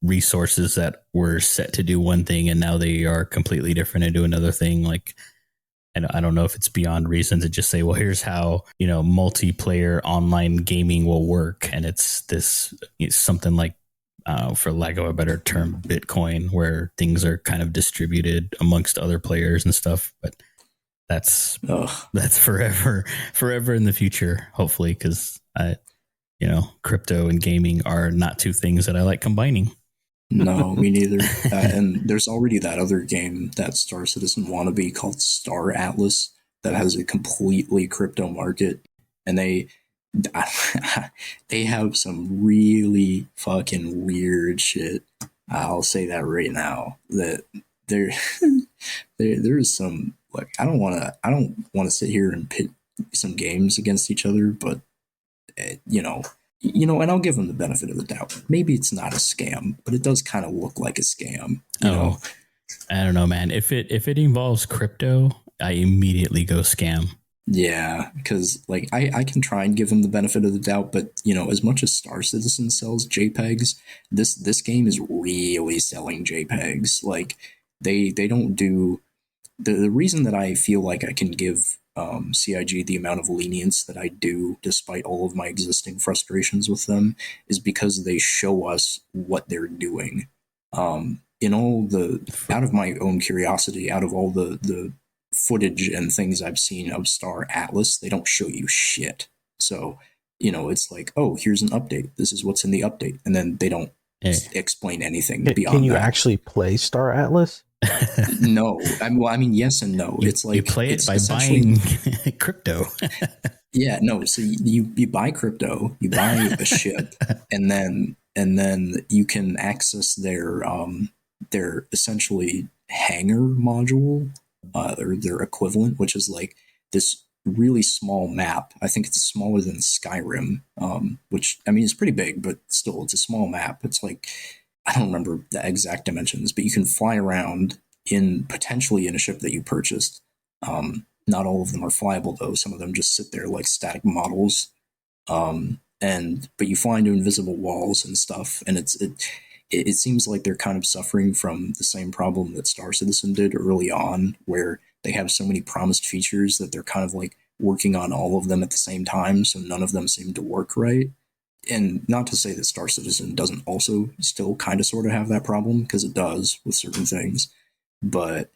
resources that were set to do one thing and now they are completely different and do another thing. Like, and I don't know if it's beyond reason to just say, well, here's how, you know, multiplayer online gaming will work. And it's something like, for lack of a better term, Bitcoin, where things are kind of distributed amongst other players and stuff. But that's forever in the future, hopefully, because crypto and gaming are not two things that I like combining. No, me neither. And there's already that other game that Star Citizen wannabe called Star Atlas that has a completely crypto market, and they have some really fucking weird shit. I'll say that right now. That there is some, like, I don't want to sit here and pit some games against each other, but and I'll give them the benefit of the doubt. Maybe it's not a scam, but it does kind of look like a scam. You know? I don't know, man. If it involves crypto, I immediately go scam. Yeah, because like I can try and give them the benefit of the doubt, but as much as Star Citizen sells JPEGs, this game is really selling JPEGs. Like they don't do the reason that I feel like I can give CIG the amount of lenience that I do, despite all of my existing frustrations with them, is because they show us what they're doing. Out of my own curiosity, out of all the footage and things I've seen of Star Atlas, they don't show you shit. So, it's like, oh, here's an update. This is what's in the update. And then they don't explain anything beyond that. Can you actually play Star Atlas? No. I mean, yes and no. It's like you play it by buying crypto. Yeah, no. So you buy crypto, you buy a ship, and then you can access their essentially hangar module, or their equivalent, which is like this really small map. I think it's smaller than Skyrim, which, I mean, it's pretty big, but still, it's a small map. It's like, I don't remember the exact dimensions, but you can fly around potentially in a ship that you purchased. Not all of them are flyable, though. Some of them just sit there like static models. But you fly into invisible walls and stuff, and it seems like they're kind of suffering from the same problem that Star Citizen did early on, where they have so many promised features that they're kind of like working on all of them at the same time, so none of them seem to work right. And not to say that Star Citizen doesn't also still kind of sort of have that problem, because it does with certain things. But,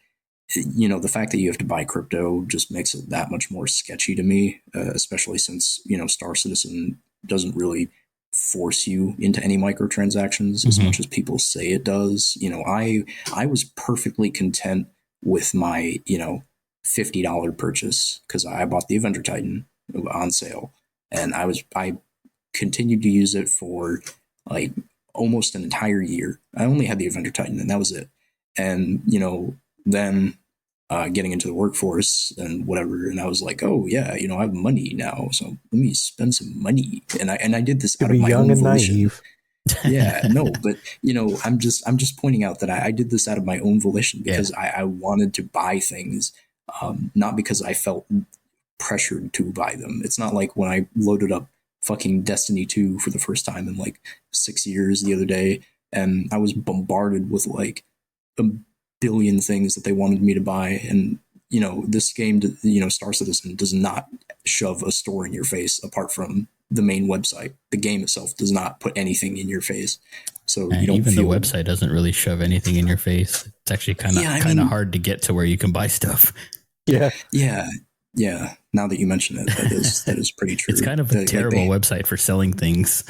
the fact that you have to buy crypto just makes it that much more sketchy to me, especially since, Star Citizen doesn't really force you into any microtransactions as much as people say it does. I was perfectly content with my, $50 purchase, because I bought the Avenger Titan on sale, and I continued to use it for like almost an entire year. I only had the Avenger Titan, and that was it. And, then getting into the workforce and whatever. And I was like, oh yeah, I have money now, so let me spend some money. And I did this To out of be my young own and volition. naive. Yeah, no, but I'm just pointing out that I did this out of my own volition because I wanted to buy things, not because I felt pressured to buy them. It's not like when I loaded up fucking Destiny 2 for the first time in like 6 years the other day, and I was bombarded with like a billion things that they wanted me to buy. And this game, Star Citizen does not shove a store in your face apart from the main website. The game itself does not put anything in your face, so you don't even feel the website doesn't really shove anything in your face. It's actually kind of hard to get to where you can buy stuff. Yeah. Now that you mention it, that is pretty true. It's kind of a terrible website for selling things.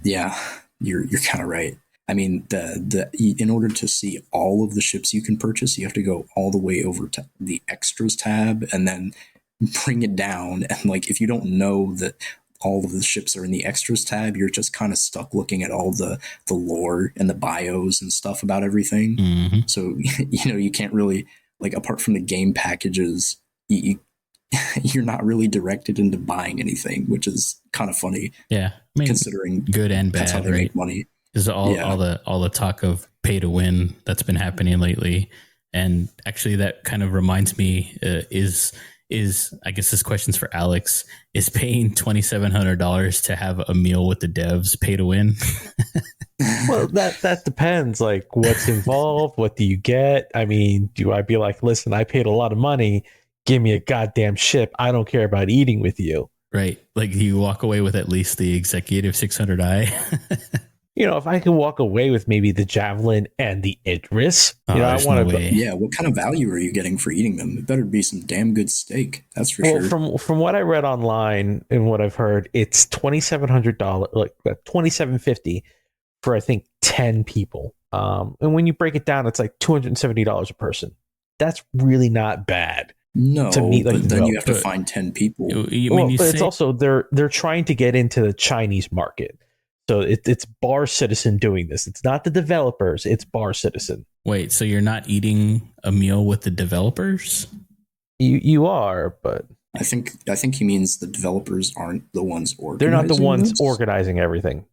Yeah, you're kind of right. I mean, in order to see all of the ships you can purchase, you have to go all the way over to the extras tab and then bring it down. And like, if you don't know that all of the ships are in the extras tab, you're just kind of stuck looking at all the lore and the bios and stuff about everything. Mm-hmm. So you can't really, like, apart from the game packages, you're not really directed into buying anything, which is kind of funny. Yeah, I mean, considering good and bad, that's how they make money. Is all the talk of pay to win that's been happening lately. And actually that kind of reminds me, is I guess this question's for Alex, is paying $2,700 to have a meal with the devs pay to win? Well, that depends. Like, what's involved? What do you get? I mean, do I be like, listen, I paid a lot of money, give me a goddamn ship, I don't care about eating with you? Right. Like, you walk away with at least the executive 600i. If I can walk away with maybe the Javelin and the Idris, I want to. Yeah, what kind of value are you getting for eating them? It better be some damn good steak. That's for sure. From what I read online and what I've heard, it's $2,700, like $2,750 for I think 10 people. And when you break it down, it's like $270 a person. That's really not bad. No, to meet, like, but then you have to find 10 people. But it's also they're trying to get into the Chinese market. So it's Bar Citizen doing this. It's not the developers. It's Bar Citizen. Wait, so you're not eating a meal with the developers? You are, but I think he means the developers aren't the ones organizing. They're not the ones organizing everything.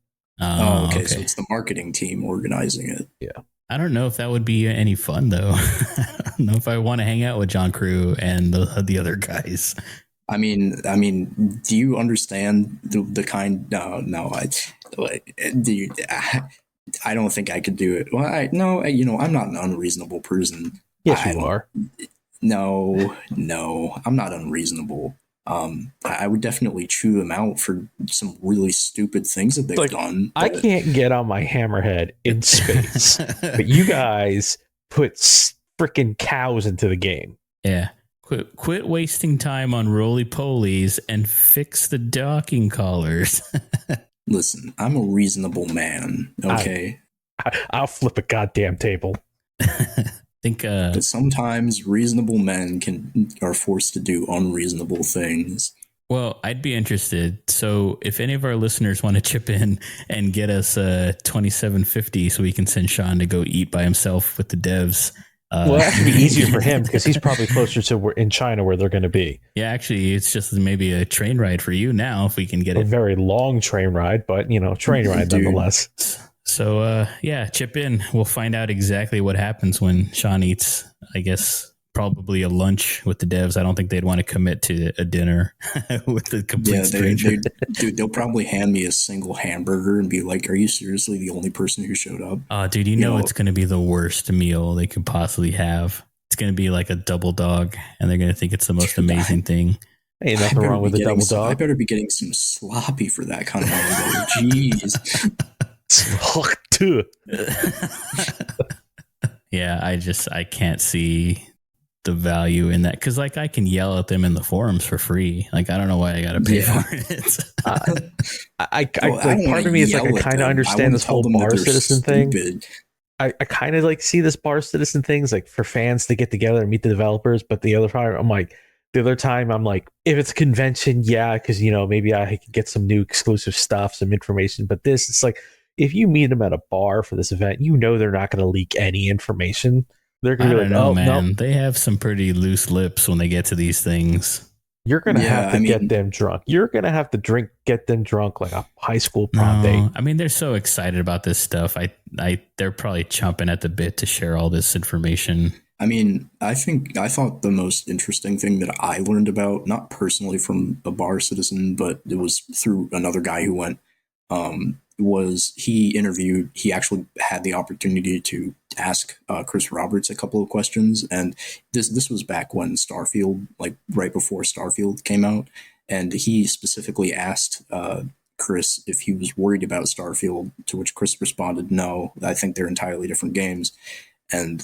Okay. So it's the marketing team organizing it. Yeah. I don't know if that would be any fun, though. I don't know if I want to hang out with John Crew and the other guys. I mean, do you understand the kind? No, I don't think I could do it. Well, I'm not an unreasonable person. Yes, you are. No, I'm not unreasonable. I would definitely chew them out for some really stupid things that they've done. I can't get on my hammerhead in space, but you guys put freaking cows into the game. Yeah. Quit wasting time on roly-polies and fix the docking collars. Listen, I'm a reasonable man, okay? I'll flip a goddamn table. But sometimes reasonable men are forced to do unreasonable things. Well, I'd be interested. So if any of our listeners want to chip in and get us $2,750 so we can send Sean to go eat by himself with the devs. Well, that should be easier for him because he's probably closer to in China where they're going to be. Yeah, actually, it's just maybe a train ride for you now if we can get a very long train ride, but train ride nonetheless. So chip in. We'll find out exactly what happens when Sean eats, I guess, probably a lunch with the devs. I don't think they'd want to commit to a dinner with a complete stranger. They'll probably hand me a single hamburger and be like, "Are you seriously the only person who showed up?" Dude, you know it's going to be the worst meal they could possibly have. It's going to be like a double dog, and they're going to think it's the most amazing thing. Ain't nothing wrong with a double dog. I better be getting some sloppy for that kind of hamburger. Jeez. Yeah, I can't see the value in that because like I can yell at them in the forums for free. Like I don't know why I got to pay for it. Part of me is like I kind of understand this whole Bar Citizen thing. I kind of like see this Bar Citizen things like for fans to get together and meet the developers, but the other time I'm like, if it's a convention, yeah, because maybe I could get some new exclusive stuff, some information. But it's like if you meet them at a bar for this event, they're not going to leak any information. They're going I to be don't like, know, oh, man. no, They have some pretty loose lips when they get to these things. you're going to have Yeah, to I get mean, them drunk. You're going to have to get them drunk like a high school prom date. No, I mean they're so excited about this stuff. They're probably chomping at the bit to share all this information. I mean, I thought the most interesting thing that I learned about, not personally from a bar citizen, but it was through another guy who went, was he actually had the opportunity to ask Chris Roberts a couple of questions. And this was back when Starfield, like right before Starfield came out. And he specifically asked Chris if he was worried about Starfield, to which Chris responded, no, I think they're entirely different games. And,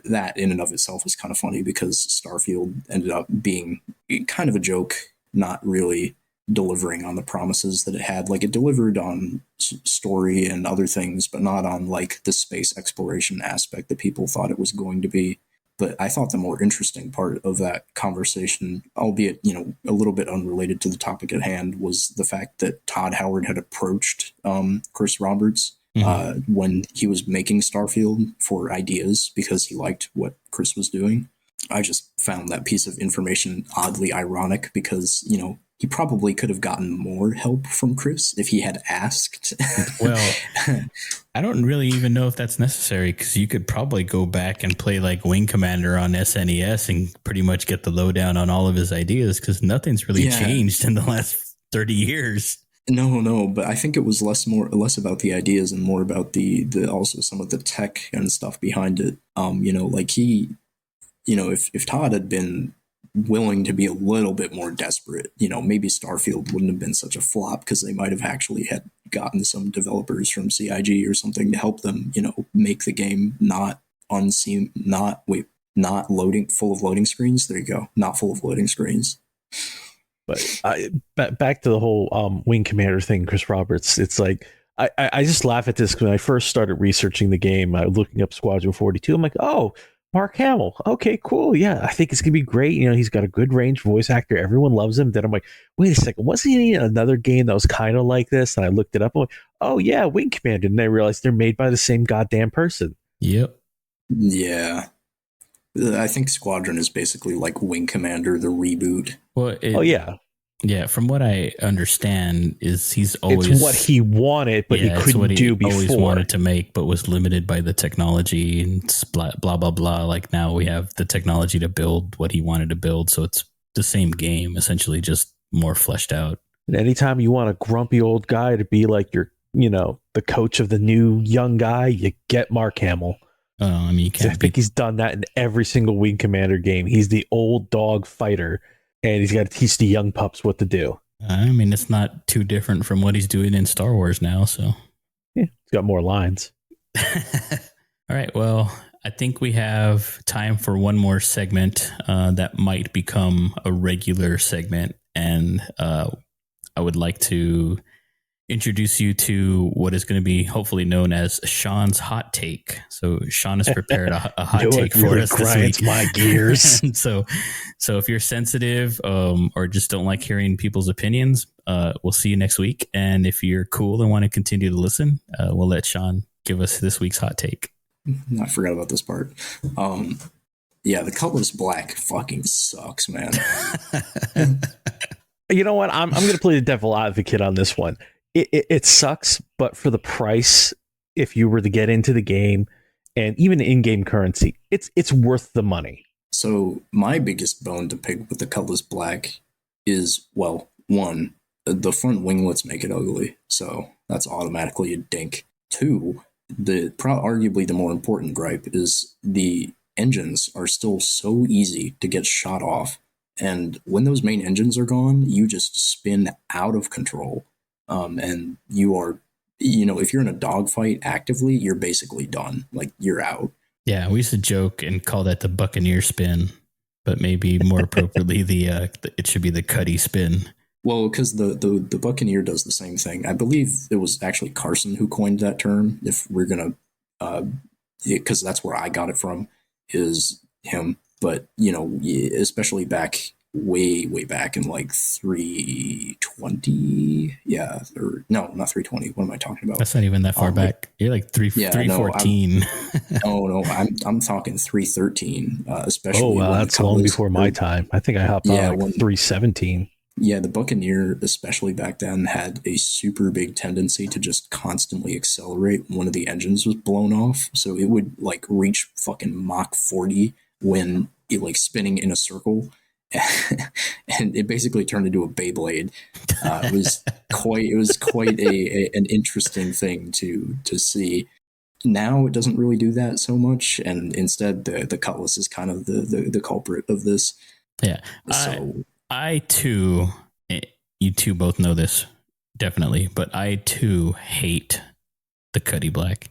that in and of itself was kind of funny because Starfield ended up being kind of a joke, not really delivering on the promises that it had. Like, it delivered on story and other things, but not on, like, the space exploration aspect that people thought it was going to be. But I thought the more interesting part of that conversation, albeit, a little bit unrelated to the topic at hand, was the fact that Todd Howard had approached Chris Roberts when he was making Starfield for ideas because he liked what Chris was doing. I just found that piece of information oddly ironic because, he probably could have gotten more help from Chris if he had asked. Well, I don't really even know if that's necessary because you could probably go back and play like Wing Commander on SNES and pretty much get the lowdown on all of his ideas because nothing's really changed in the last 30 years. No, but I think it was less about the ideas and more about the also some of the tech and stuff behind it. Like he, if Todd had been willing to be a little bit more desperate, maybe Starfield wouldn't have been such a flop because they might have actually had gotten some developers from CIG or something to help them, make the game not loading full of loading screens. There you go. Not full of loading screens. But back to the whole Wing Commander thing, Chris Roberts. It's like I just laugh at this when I first started researching the game, looking up Squadron 42. I'm like, oh, Mark Hamill. Okay, cool. Yeah, I think it's gonna be great. He's got a good range voice actor. Everyone loves him. Then I'm like, wait a second, wasn't he in another game that was kind of like this? And I looked it up. I'm like, oh yeah, Wing Commander. And I realized they're made by the same goddamn person. Yep. Yeah. I think Squadron is basically like Wing Commander, the reboot. Well, yeah. From what I understand, is he's always it's what he wanted, but he couldn't do before. Always wanted to make, but was limited by the technology and blah blah blah. Like now we have the technology to build what he wanted to build, so it's the same game essentially, just more fleshed out. And anytime you want a grumpy old guy to be like your, the coach of the new young guy, you get Mark Hamill. I mean, I think he's done that in every single Wing Commander game. He's the old dog fighter, and he's got to teach the young pups what to do. I mean, it's not too different from what he's doing in Star Wars now. So, yeah, he's got more lines. All right. Well, I think we have time for one more segment that might become a regular segment, and I would like to introduce you to what is going to be hopefully known as Sean's hot take. So Sean has prepared a hot take for us this week. My gears. so if you're sensitive or just don't like hearing people's opinions, we'll see you next week. And if you're cool and want to continue to listen, we'll let Sean give us this week's hot take. I forgot about this part. Yeah, the colorless black fucking sucks, man. You know what? I'm going to play the devil advocate on this one. It sucks, but for the price, if you were to get into the game and even in-game currency, it's worth the money. So my biggest bone to pick with the colorless black is, well, one, the front winglets make it ugly, so that's automatically a dink. Two, arguably the more important gripe is the engines are still so easy to get shot off, and when those main engines are gone, you just spin out of control. And you are, if you're in a dogfight actively, you're basically done. Like, you're out. Yeah, we used to joke and call that the Buccaneer spin, but maybe more appropriately, it should be the Cuddy spin. Well, because the Buccaneer does the same thing. I believe it was actually Carson who coined that term. If we're gonna, because that's where I got it from, is him. But especially back way back in like 320. Yeah, or no, not 320. What am I talking about? That's not even that far back. You're like 314. No, I'm talking 313. Especially Oh, wow, when that's long before my time. I think I hopped on like 317. Yeah, the Buccaneer, especially back then, had a super big tendency to just constantly accelerate when one of the engines was blown off. So it would like reach fucking Mach 40 when it like spinning in a circle. And it basically turned into a Beyblade. It was quite an interesting thing to see. Now it doesn't really do that so much, and instead the Cutlass is kind of the culprit of this. Yeah. So I too, you two both know this definitely, but I too hate the Cuddy Black.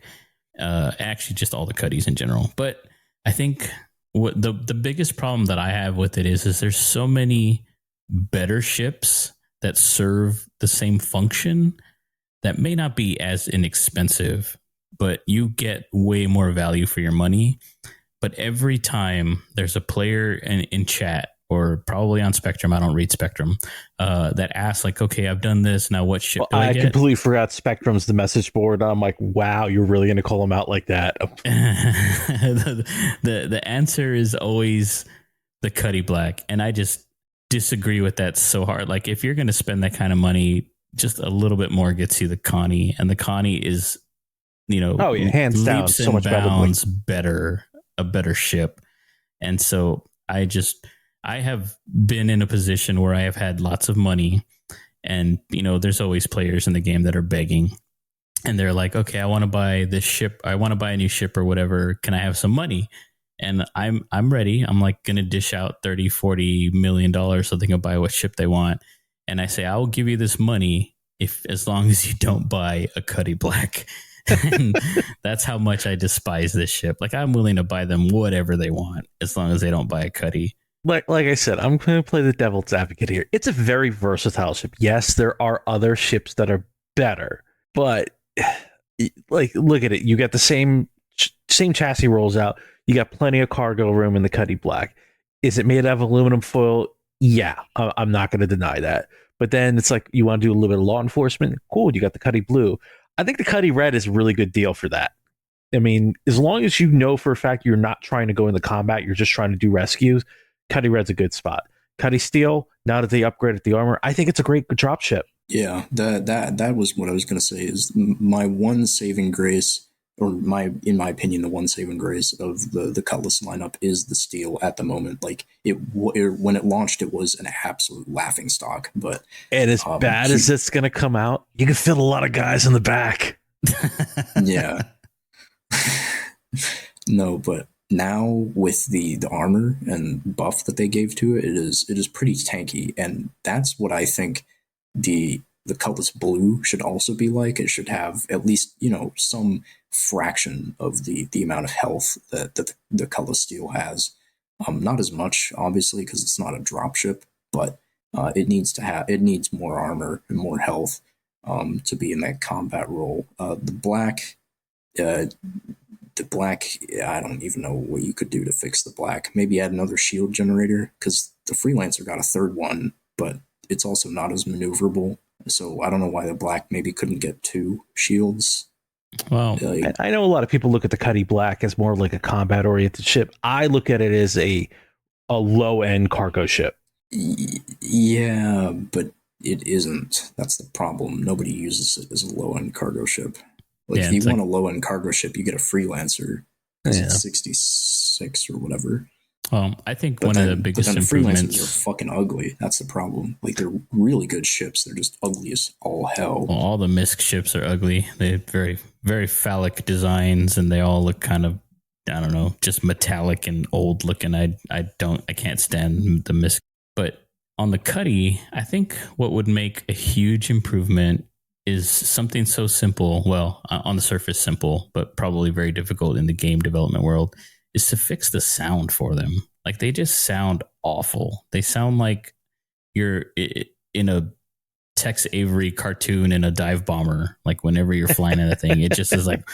Actually, just all the Cuddies in general. But I think what the biggest problem that I have with it is there's so many better ships that serve the same function that may not be as inexpensive, but you get way more value for your money. But every time there's a player in chat, or probably on Spectrum, I don't read Spectrum, that asks like, okay, I've done this, now what ship do I get? Completely forgot Spectrum's the message board. I'm like, wow, you're really going to call them out like that? the answer is always the Cuddy Black, and I just disagree with that so hard. Like, if you're going to spend that kind of money, just a little bit more gets you the Connie, and the Connie is, hands down, so much better, a better ship. And so I have been in a position where I have had lots of money, and, there's always players in the game that are begging, and they're like, okay, I want to buy this ship. I want to buy a new ship or whatever. Can I have some money? And I'm ready. I'm like going to dish out $30-40 million so they can buy what ship they want. And I say, I will give you this money as long as you don't buy a Cuddy Black. And that's how much I despise this ship. Like, I'm willing to buy them whatever they want as long as they don't buy a Cuddy. Like I said, I'm going to play the devil's advocate here. It's a very versatile ship. Yes, there are other ships that are better, but like, look at it. You got the same chassis rolls out. You got plenty of cargo room in the Cuddy Black. Is it made out of aluminum foil? Yeah, I'm not going to deny that. But then it's like, you want to do a little bit of law enforcement? Cool, you got the Cuddy Blue. I think the Cuddy Red is a really good deal for that. I mean, as long as you know for a fact you're not trying to go into combat, you're just trying to do rescues, Cuddy Red's a good spot. Cuddy Steel, now that they upgraded the armor, I think it's a great drop ship. Yeah, that was what I was going to say. Is my one saving grace, or in my opinion, the one saving grace of the Cutlass lineup is the Steel at the moment. Like, when it launched, it was an absolute laughing stock. But and as bad as it's going to come out, you can fit a lot of guys in the back. Yeah. No, but now with the armor and buff that they gave to it, it is pretty tanky, and that's what I think the Cutlass Blue should also be like. It should have at least, some fraction of the amount of health that the Cutlass Steel has. Not as much, obviously, because it's not a dropship, but it needs more armor and more health to be in that combat role. The black, I don't even know what you could do to fix the black. Maybe add another shield generator, because the Freelancer got a third one, but it's also not as maneuverable. So I don't know why the black maybe couldn't get 2 shields. Well, I know a lot of people look at the Cuddy Black as more like a combat-oriented ship. I look at it as a low-end cargo ship. Yeah, but it isn't. That's the problem. Nobody uses it as a low-end cargo ship. Like, if you want a low-end cargo ship, you get a Freelancer. It's 66 or whatever. I think one of the biggest improvements... Freelancers are fucking ugly. That's the problem. Like, they're really good ships. They're just ugly as all hell. Well, all the MISC ships are ugly. They have very, very phallic designs, and they all look kind of, I don't know, just metallic and old looking. I can't stand the MISC. But on the Cuddy, I think what would make a huge improvement is something so simple. Well, on the surface simple, but probably very difficult in the game development world, is to fix the sound for them. Like, they just sound awful. They sound like you're in a Tex Avery cartoon in a dive bomber. Like, whenever you're flying in a thing, it just is like...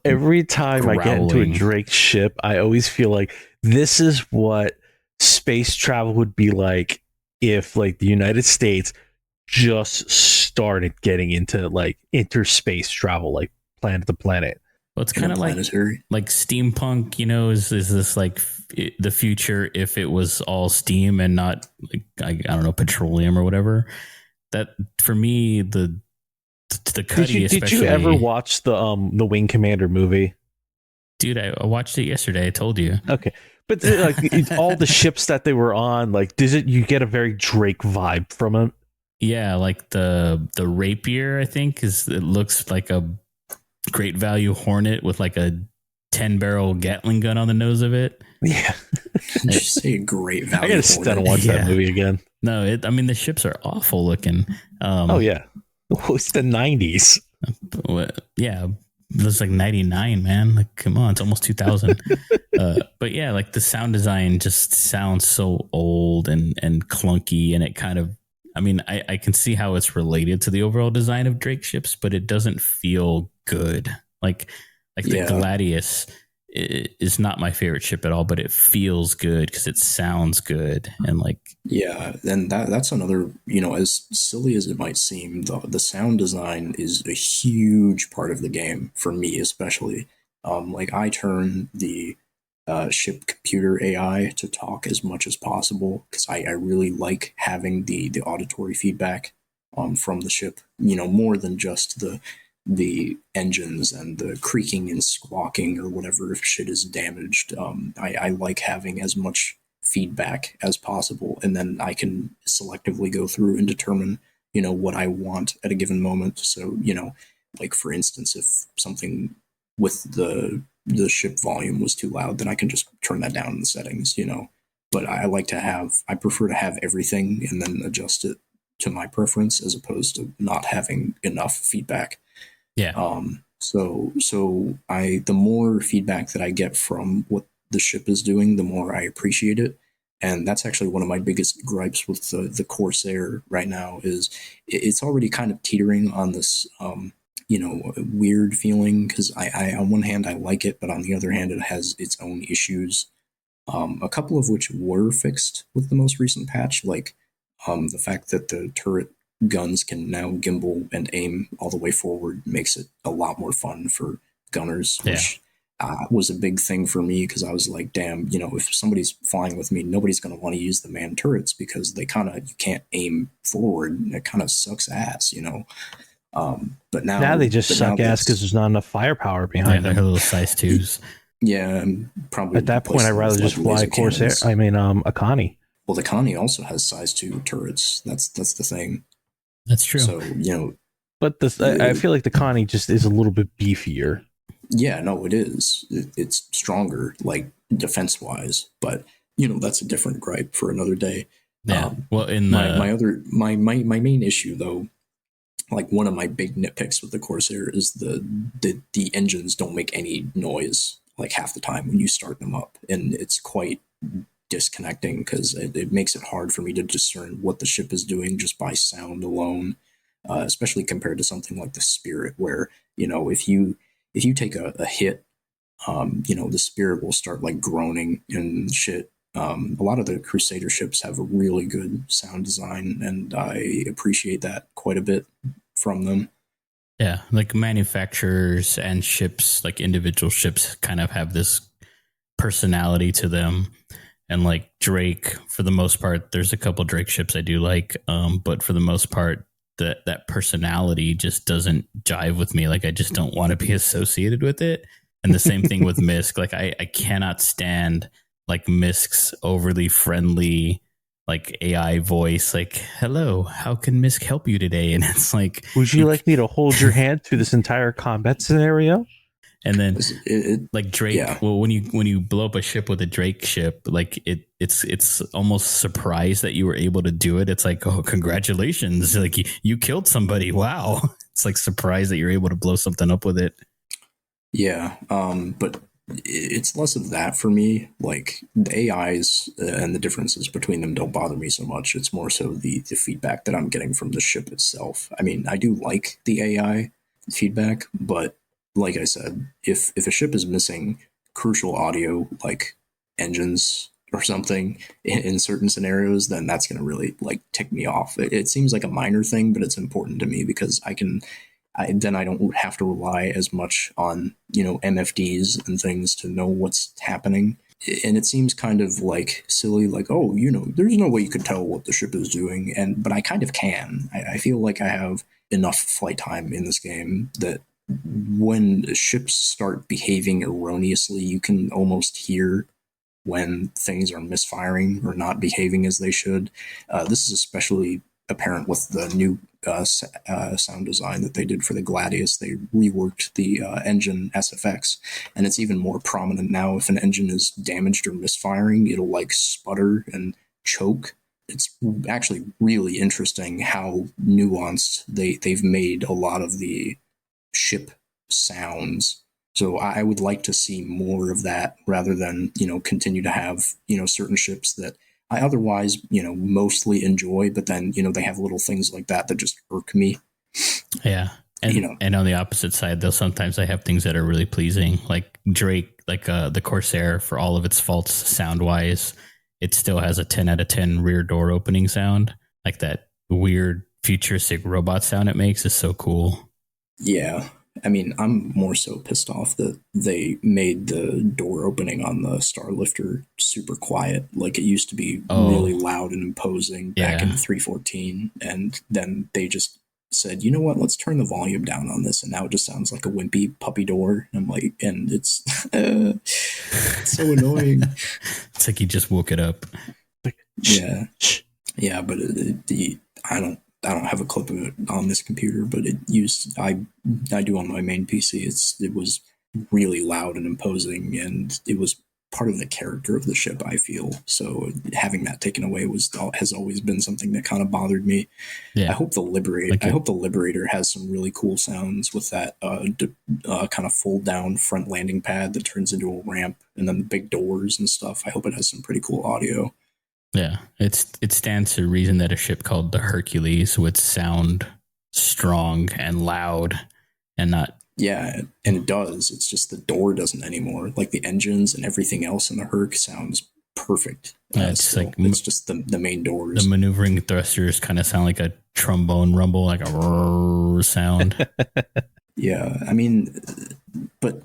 Every time I get into a Drake ship, I always feel like this is what space travel would be like if like the United States just started getting into like interspace travel, like planet to planet. Well, it's kind of like steampunk, is this like the future if it was all steam and not like, I don't know, petroleum or whatever. That for me, the Cuddy especially. Did you ever watch the Wing Commander movie? Dude, I watched it yesterday. I told you. Okay. But like all the ships that they were on, like you get a very Drake vibe from them? Yeah, like the Rapier, I think, it looks like a great value Hornet with like a 10-barrel Gatling gun on the nose of it. Yeah. Did you say great value? I gotta sit down and watch that movie again. No, the ships are awful looking. Oh yeah. It's the 90s. Yeah. It was like 99, man. Like, come on, it's almost 2000. But yeah, like the sound design just sounds so old and clunky, and it kind of, I can see how it's related to the overall design of Drake ships, but it doesn't feel good. Like the Gladius is not my favorite ship at all, but it feels good because it sounds good. And like, yeah, and that's another, as silly as it might seem, the sound design is a huge part of the game for me, especially. Like I turn the ship computer AI to talk as much as possible because I really like having the auditory feedback from the ship, more than just the engines and the creaking and squawking or whatever if shit is damaged. I like having as much feedback as possible, and then I can selectively go through and determine, what I want at a given moment. So, like for instance, if something with the ship volume was too loud, then I can just turn that down in the settings, But I prefer to have everything and then adjust it to my preference as opposed to not having enough feedback. Yeah. So the more feedback that I get from what the ship is doing, the more I appreciate it. And that's actually one of my biggest gripes with the Corsair right now is it's already kind of teetering on this, weird feeling because I on one hand I like it, but on the other hand it has its own issues. A couple of which were fixed with the most recent patch, like the fact that the turret guns can now gimbal and aim all the way forward makes it a lot more fun for gunners, which was a big thing for me because I was like, damn, if somebody's flying with me, nobody's going to want to use the manned turrets because you can't aim forward. It kind of sucks ass, But now they just suck ass because there's not enough firepower behind them. They're little size 2s. Yeah, probably at that point I'd rather just fly a Corsair. A Connie. Well, the Connie also has size 2 turrets. That's the thing. That's true. So, but I feel like the Connie just is a little bit beefier. Yeah, no, it is. It's stronger, like defense wise, but that's a different gripe for another day. Yeah. Well, in my main issue though, like one of my big nitpicks with the Corsair is the engines don't make any noise like half the time when you start them up, and it's quite disconnecting because it makes it hard for me to discern what the ship is doing just by sound alone, especially compared to something like the Spirit, where if you take a hit, the Spirit will start like groaning and shit. A lot of the Crusader ships have a really good sound design, and I appreciate that quite a bit from them. Yeah, like manufacturers and ships, like individual ships, kind of have this personality to them. And like Drake, for the most part, there's a couple Drake ships I do like, but for the most part, that personality just doesn't jive with me. Like I just don't want to be associated with it. And the same thing with Misk. Like I cannot stand like Misk's overly friendly, like AI voice. Like, hello, how can Misk help you today? And it's like, would you like me to hold your hand through this entire combat scenario? And then like Drake, yeah. Well, when you blow up a ship with a Drake ship, like it's almost surprised that you were able to do it. It's like, oh, congratulations. Like you killed somebody. Wow. It's like surprised that you're able to blow something up with it. Yeah. But it's less of that for me. Like the AIs and the differences between them don't bother me so much. It's more so the feedback that I'm getting from the ship itself. I mean, I do like the AI feedback, but like I said, if a ship is missing crucial audio like engines or something in certain scenarios, then that's going to really like tick me off. It seems like a minor thing, but it's important to me because then I don't have to rely as much on, MFDs and things to know what's happening. And it seems kind of like silly, like, oh, there's no way you could tell what the ship is doing. But I kind of can. I feel like I have enough flight time in this game that when ships start behaving erroneously, you can almost hear when things are misfiring or not behaving as they should. This is especially apparent with the new sound design that they did for the Gladius. They reworked the engine SFX, and it's even more prominent now. If an engine is damaged or misfiring, it'll like sputter and choke. It's actually really interesting how nuanced they've made a lot of the ship sounds. So I would like to see more of that rather than, continue to have, certain ships that I otherwise, mostly enjoy, but then, they have little things like that just irk me. Yeah. And on the opposite side, though, sometimes I have things that are really pleasing, like Drake, like the Corsair, for all of its faults sound wise, it still has a 10 out of 10 rear door opening sound. Like that weird futuristic robot sound it makes is so cool. Yeah. I mean, I'm more so pissed off that they made the door opening on the Starlifter super quiet. Like it used to be really loud and imposing back in 314. And then they just said, you know what, let's turn the volume down on this. And now it just sounds like a wimpy puppy door. And I'm like, and it's so annoying. It's like you just woke it up. Yeah. Yeah, but I don't have a clip of it on this computer, but I do on my main PC. It was really loud and imposing, and it was part of the character of the ship, I feel. So having that taken away has always been something that kind of bothered me. Yeah. I hope the Liberator has some really cool sounds with that kind of fold down front landing pad that turns into a ramp, and then the big doors and stuff. I hope it has some pretty cool audio. Yeah, it stands to reason that a ship called the Hercules would sound strong and loud and not... Yeah, and it does. It's just the door doesn't anymore. Like the engines and everything else in the Herc sounds perfect. It's just the main doors. The maneuvering thrusters kind of sound like a trombone rumble, like a roar sound. Yeah, I mean, but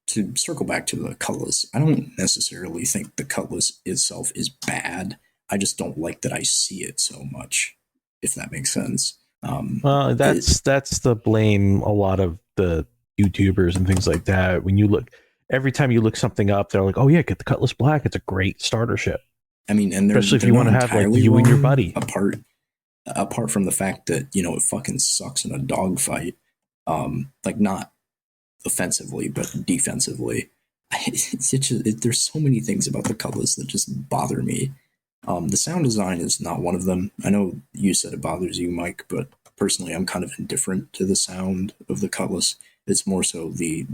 to circle back to the Cutlass, I don't necessarily think the Cutlass itself is bad. I just don't like that I see it so much, if that makes sense. Well, that's the blame a lot of the YouTubers and things like that. When you look, every time you look something up, they're like, "Oh yeah, get the Cutlass Black. It's a great starter ship." I mean, and especially if you want to have like you and your buddy. Apart from the fact that it fucking sucks in a dogfight, like not offensively but defensively. There's so many things about the Cutlass that just bother me. The sound design is not one of them. I know you said it bothers you, Mike, but personally, I'm kind of indifferent to the sound of the Cutlass. It's more so the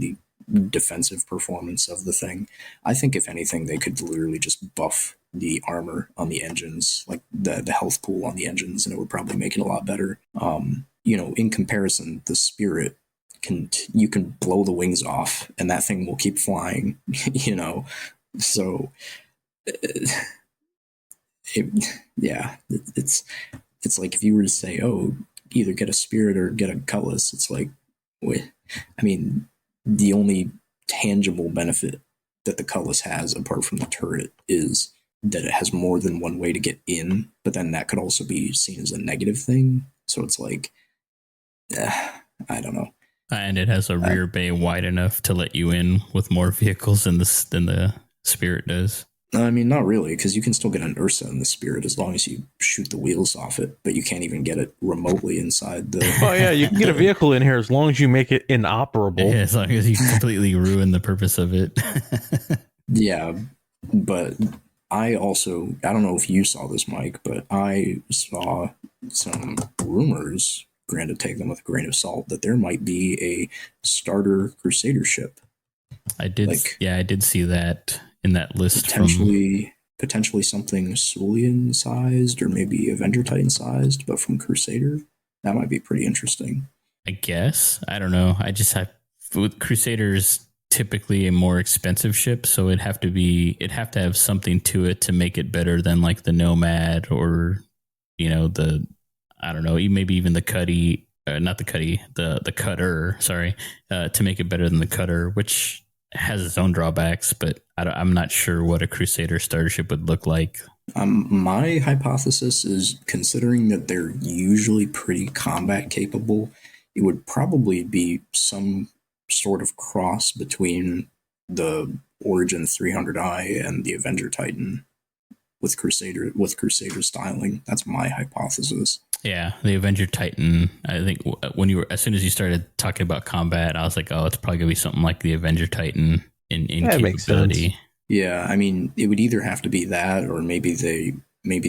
defensive performance of the thing. I think if anything, they could literally just buff the armor on the engines, like the health pool on the engines, and it would probably make it a lot better. In comparison, the Spirit you can blow the wings off, and that thing will keep flying. So. It's like if you were to say, oh, either get a Spirit or get a Cutlass, it's like, wait, I mean, the only tangible benefit that the Cutlass has, apart from the turret, is that it has more than one way to get in, but then that could also be seen as a negative thing. So it's like, I don't know. And it has a rear bay wide enough to let you in with more vehicles than the Spirit does. I mean, not really, because you can still get an Ursa in the Spirit as long as you shoot the wheels off it, but you can't even get it remotely inside the... Oh, yeah, you can get a vehicle in here as long as you make it inoperable. Yeah, as long as you completely ruin the purpose of it. Yeah, but I don't know if you saw this, Mike, but I saw some rumors, granted, take them with a grain of salt, that there might be a starter Crusader ship. I did see that in that list. Potentially something Sulian sized or maybe Avenger Titan sized, but from Crusader. That might be pretty interesting. I guess. I don't know. I just have with Crusaders, typically a more expensive ship, so it'd have to have something to it to make it better than like the Nomad or the, I don't know, maybe even the Cuddy, not the Cuddy, the Cutter, sorry, to make it better than the Cutter, which has its own drawbacks, but I'm not sure what a Crusader starter ship would look like. My hypothesis is, considering that they're usually pretty combat capable, it would probably be some sort of cross between the Origin 300i and the Avenger Titan with Crusader styling. That's my hypothesis. Yeah, the Avenger Titan. I think as soon as you started talking about combat, I was like, oh, it's probably gonna be something like the Avenger Titan in capability. Yeah, I mean, it would either have to be that, or maybe they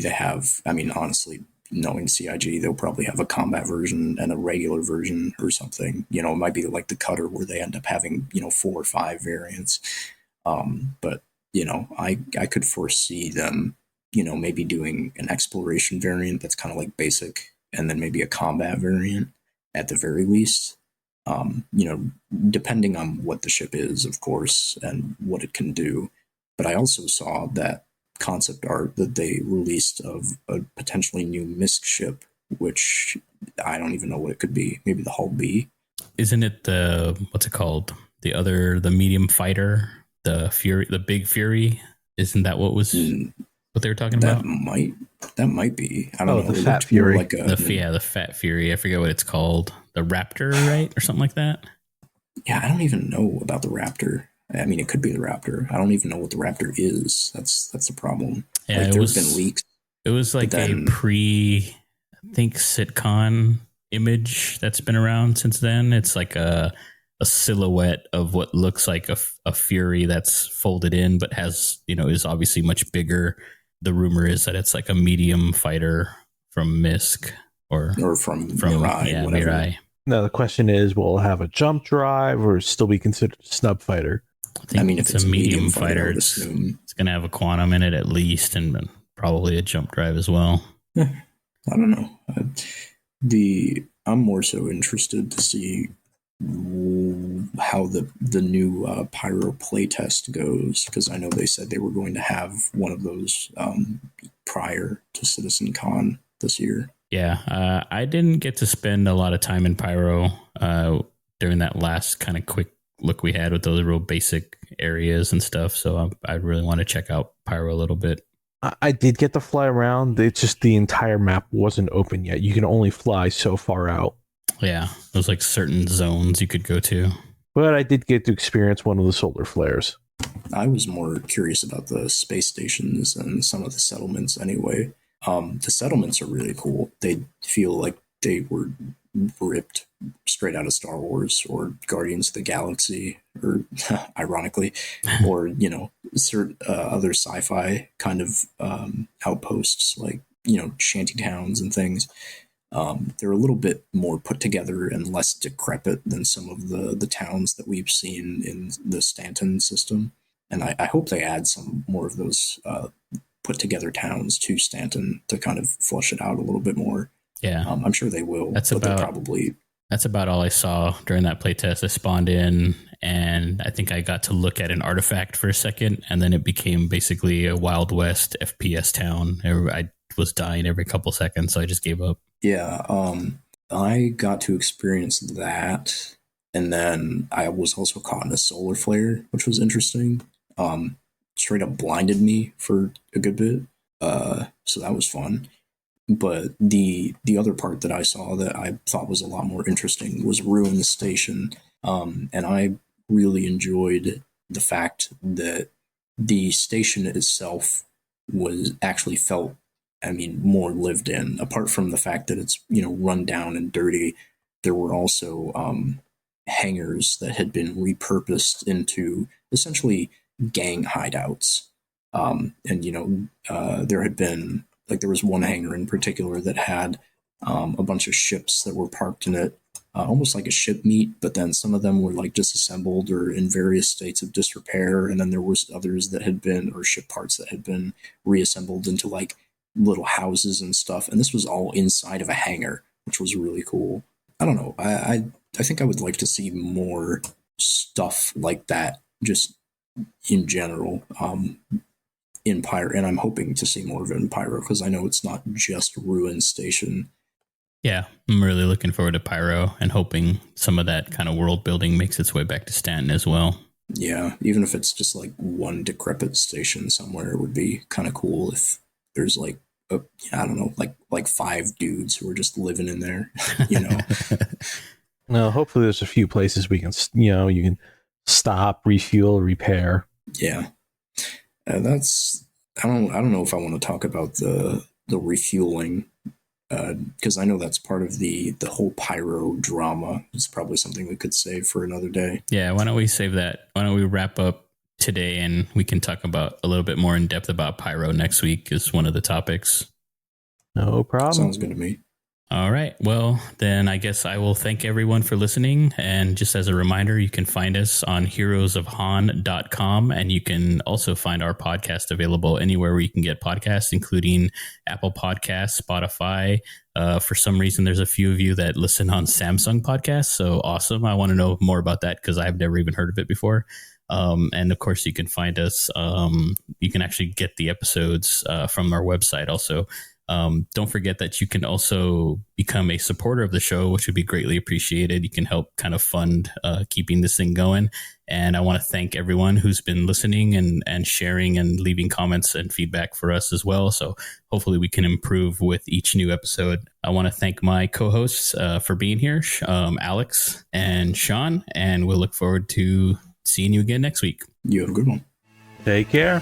have. I mean, honestly, knowing CIG, they'll probably have a combat version and a regular version or something. It might be like the Cutter, where they end up having 4 or 5 variants. But I could foresee them maybe doing an exploration variant that's kind of like basic, and then maybe a combat variant at the very least. Depending on what the ship is, of course, and what it can do. But I also saw that concept art that they released of a potentially new MISC ship, which I don't even know what it could be. Maybe the Hull B. Isn't it what's it called? The medium fighter, the Big Fury? Isn't that what they were talking about? That might be. I don't know. The Fat Fury. Like the Fat Fury. I forget what it's called. The Raptor, right? Or something like that? Yeah, I don't even know about the Raptor. I mean, it could be the Raptor. I don't even know what the Raptor is. That's the problem. Yeah, there's been leaks. It was like a I think, Sitcon image that's been around since then. It's like a silhouette of what looks like a Fury that's folded in, but has, is obviously much bigger. The rumor is that it's like a medium fighter from MISC or from Mirai, whatever. Mirai. Now the question is, will it have a jump drive or still be considered a snub fighter? I mean, if it's a medium fighter, it's going to have a quantum in it at least, and probably a jump drive as well. I don't know. I'm more so interested to see how the new Pyro playtest goes, because I know they said they were going to have one of those prior to Citizen Con this year. Yeah, I didn't get to spend a lot of time in Pyro during that last kind of quick look we had with those real basic areas and stuff, so I really want to check out Pyro a little bit. I did get to fly around. It's just the entire map wasn't open yet. You can only fly so far out. Yeah, there's like certain zones you could go to. But I did get to experience one of the solar flares. I was more curious about the space stations and some of the settlements anyway. The settlements are really cool. They feel like they were ripped straight out of Star Wars or Guardians of the Galaxy, or ironically, or certain other sci-fi kind of outposts, like shanty towns and things. They're a little bit more put together and less decrepit than some of the towns that we've seen in the Stanton system. And I hope they add some more of those put together towns to Stanton to kind of flush it out a little bit more. Yeah, I'm sure they will. That's about all I saw during that playtest. I spawned in, and I think I got to look at an artifact for a second, and then it became basically a Wild West FPS town. I was dying every couple seconds, so I just gave up. Yeah, I got to experience that, and then I was also caught in a solar flare, which was interesting. Straight up blinded me for a good bit, so that was fun. But the other part that I saw that I thought was a lot more interesting was Ruin Station, and I really enjoyed the fact that the station itself was actually felt, more lived in. Apart from the fact that it's run down and dirty, there were also hangars that had been repurposed into essentially gang hideouts, and there had been. Like, there was one hangar in particular that had a bunch of ships that were parked in it, almost like a ship meet, but then some of them were like disassembled or in various states of disrepair, and then there was others that had been, or ship parts that had been reassembled into like little houses and stuff, and this was all inside of a hangar, which was really cool. I don't know, I think I would like to see more stuff like that, just in general, in Pyro. And I'm hoping to see more of it in Pyro, because I know it's not just Ruin Station. Yeah, I'm really looking forward to Pyro and hoping some of that kind of world building makes its way back to Stanton as well. Yeah, even if it's just like one decrepit station somewhere, it would be kind of cool if there's like I don't know, like 5 dudes who are just living in there, you know. Well, hopefully there's a few places we can, you can stop, refuel, repair. Yeah, that's I don't know if I want to talk about the refueling, because I know that's part of the whole Pyro drama. It's probably something we could save for another day. Yeah, why don't we save that? Why don't we wrap up today and we can talk about a little bit more in depth about Pyro next week is one of the topics. No problem. Sounds good to me. All right. Well, then I guess I will thank everyone for listening. And just as a reminder, you can find us on heroesofhan.com. And you can also find our podcast available anywhere where you can get podcasts, including Apple Podcasts, Spotify. For some reason, there's a few of you that listen on Samsung podcasts. So awesome. I want to know more about that because I've never even heard of it before. And of course, you can find us. You can actually get the episodes from our website also. Don't forget that you can also become a supporter of the show, which would be greatly appreciated. You can help kind of fund keeping this thing going. And I want to thank everyone who's been listening and sharing and leaving comments and feedback for us as well. So hopefully we can improve with each new episode. I want to thank my co-hosts for being here, Alex and Sean, and we'll look forward to seeing you again next week. You have a good one. Take care.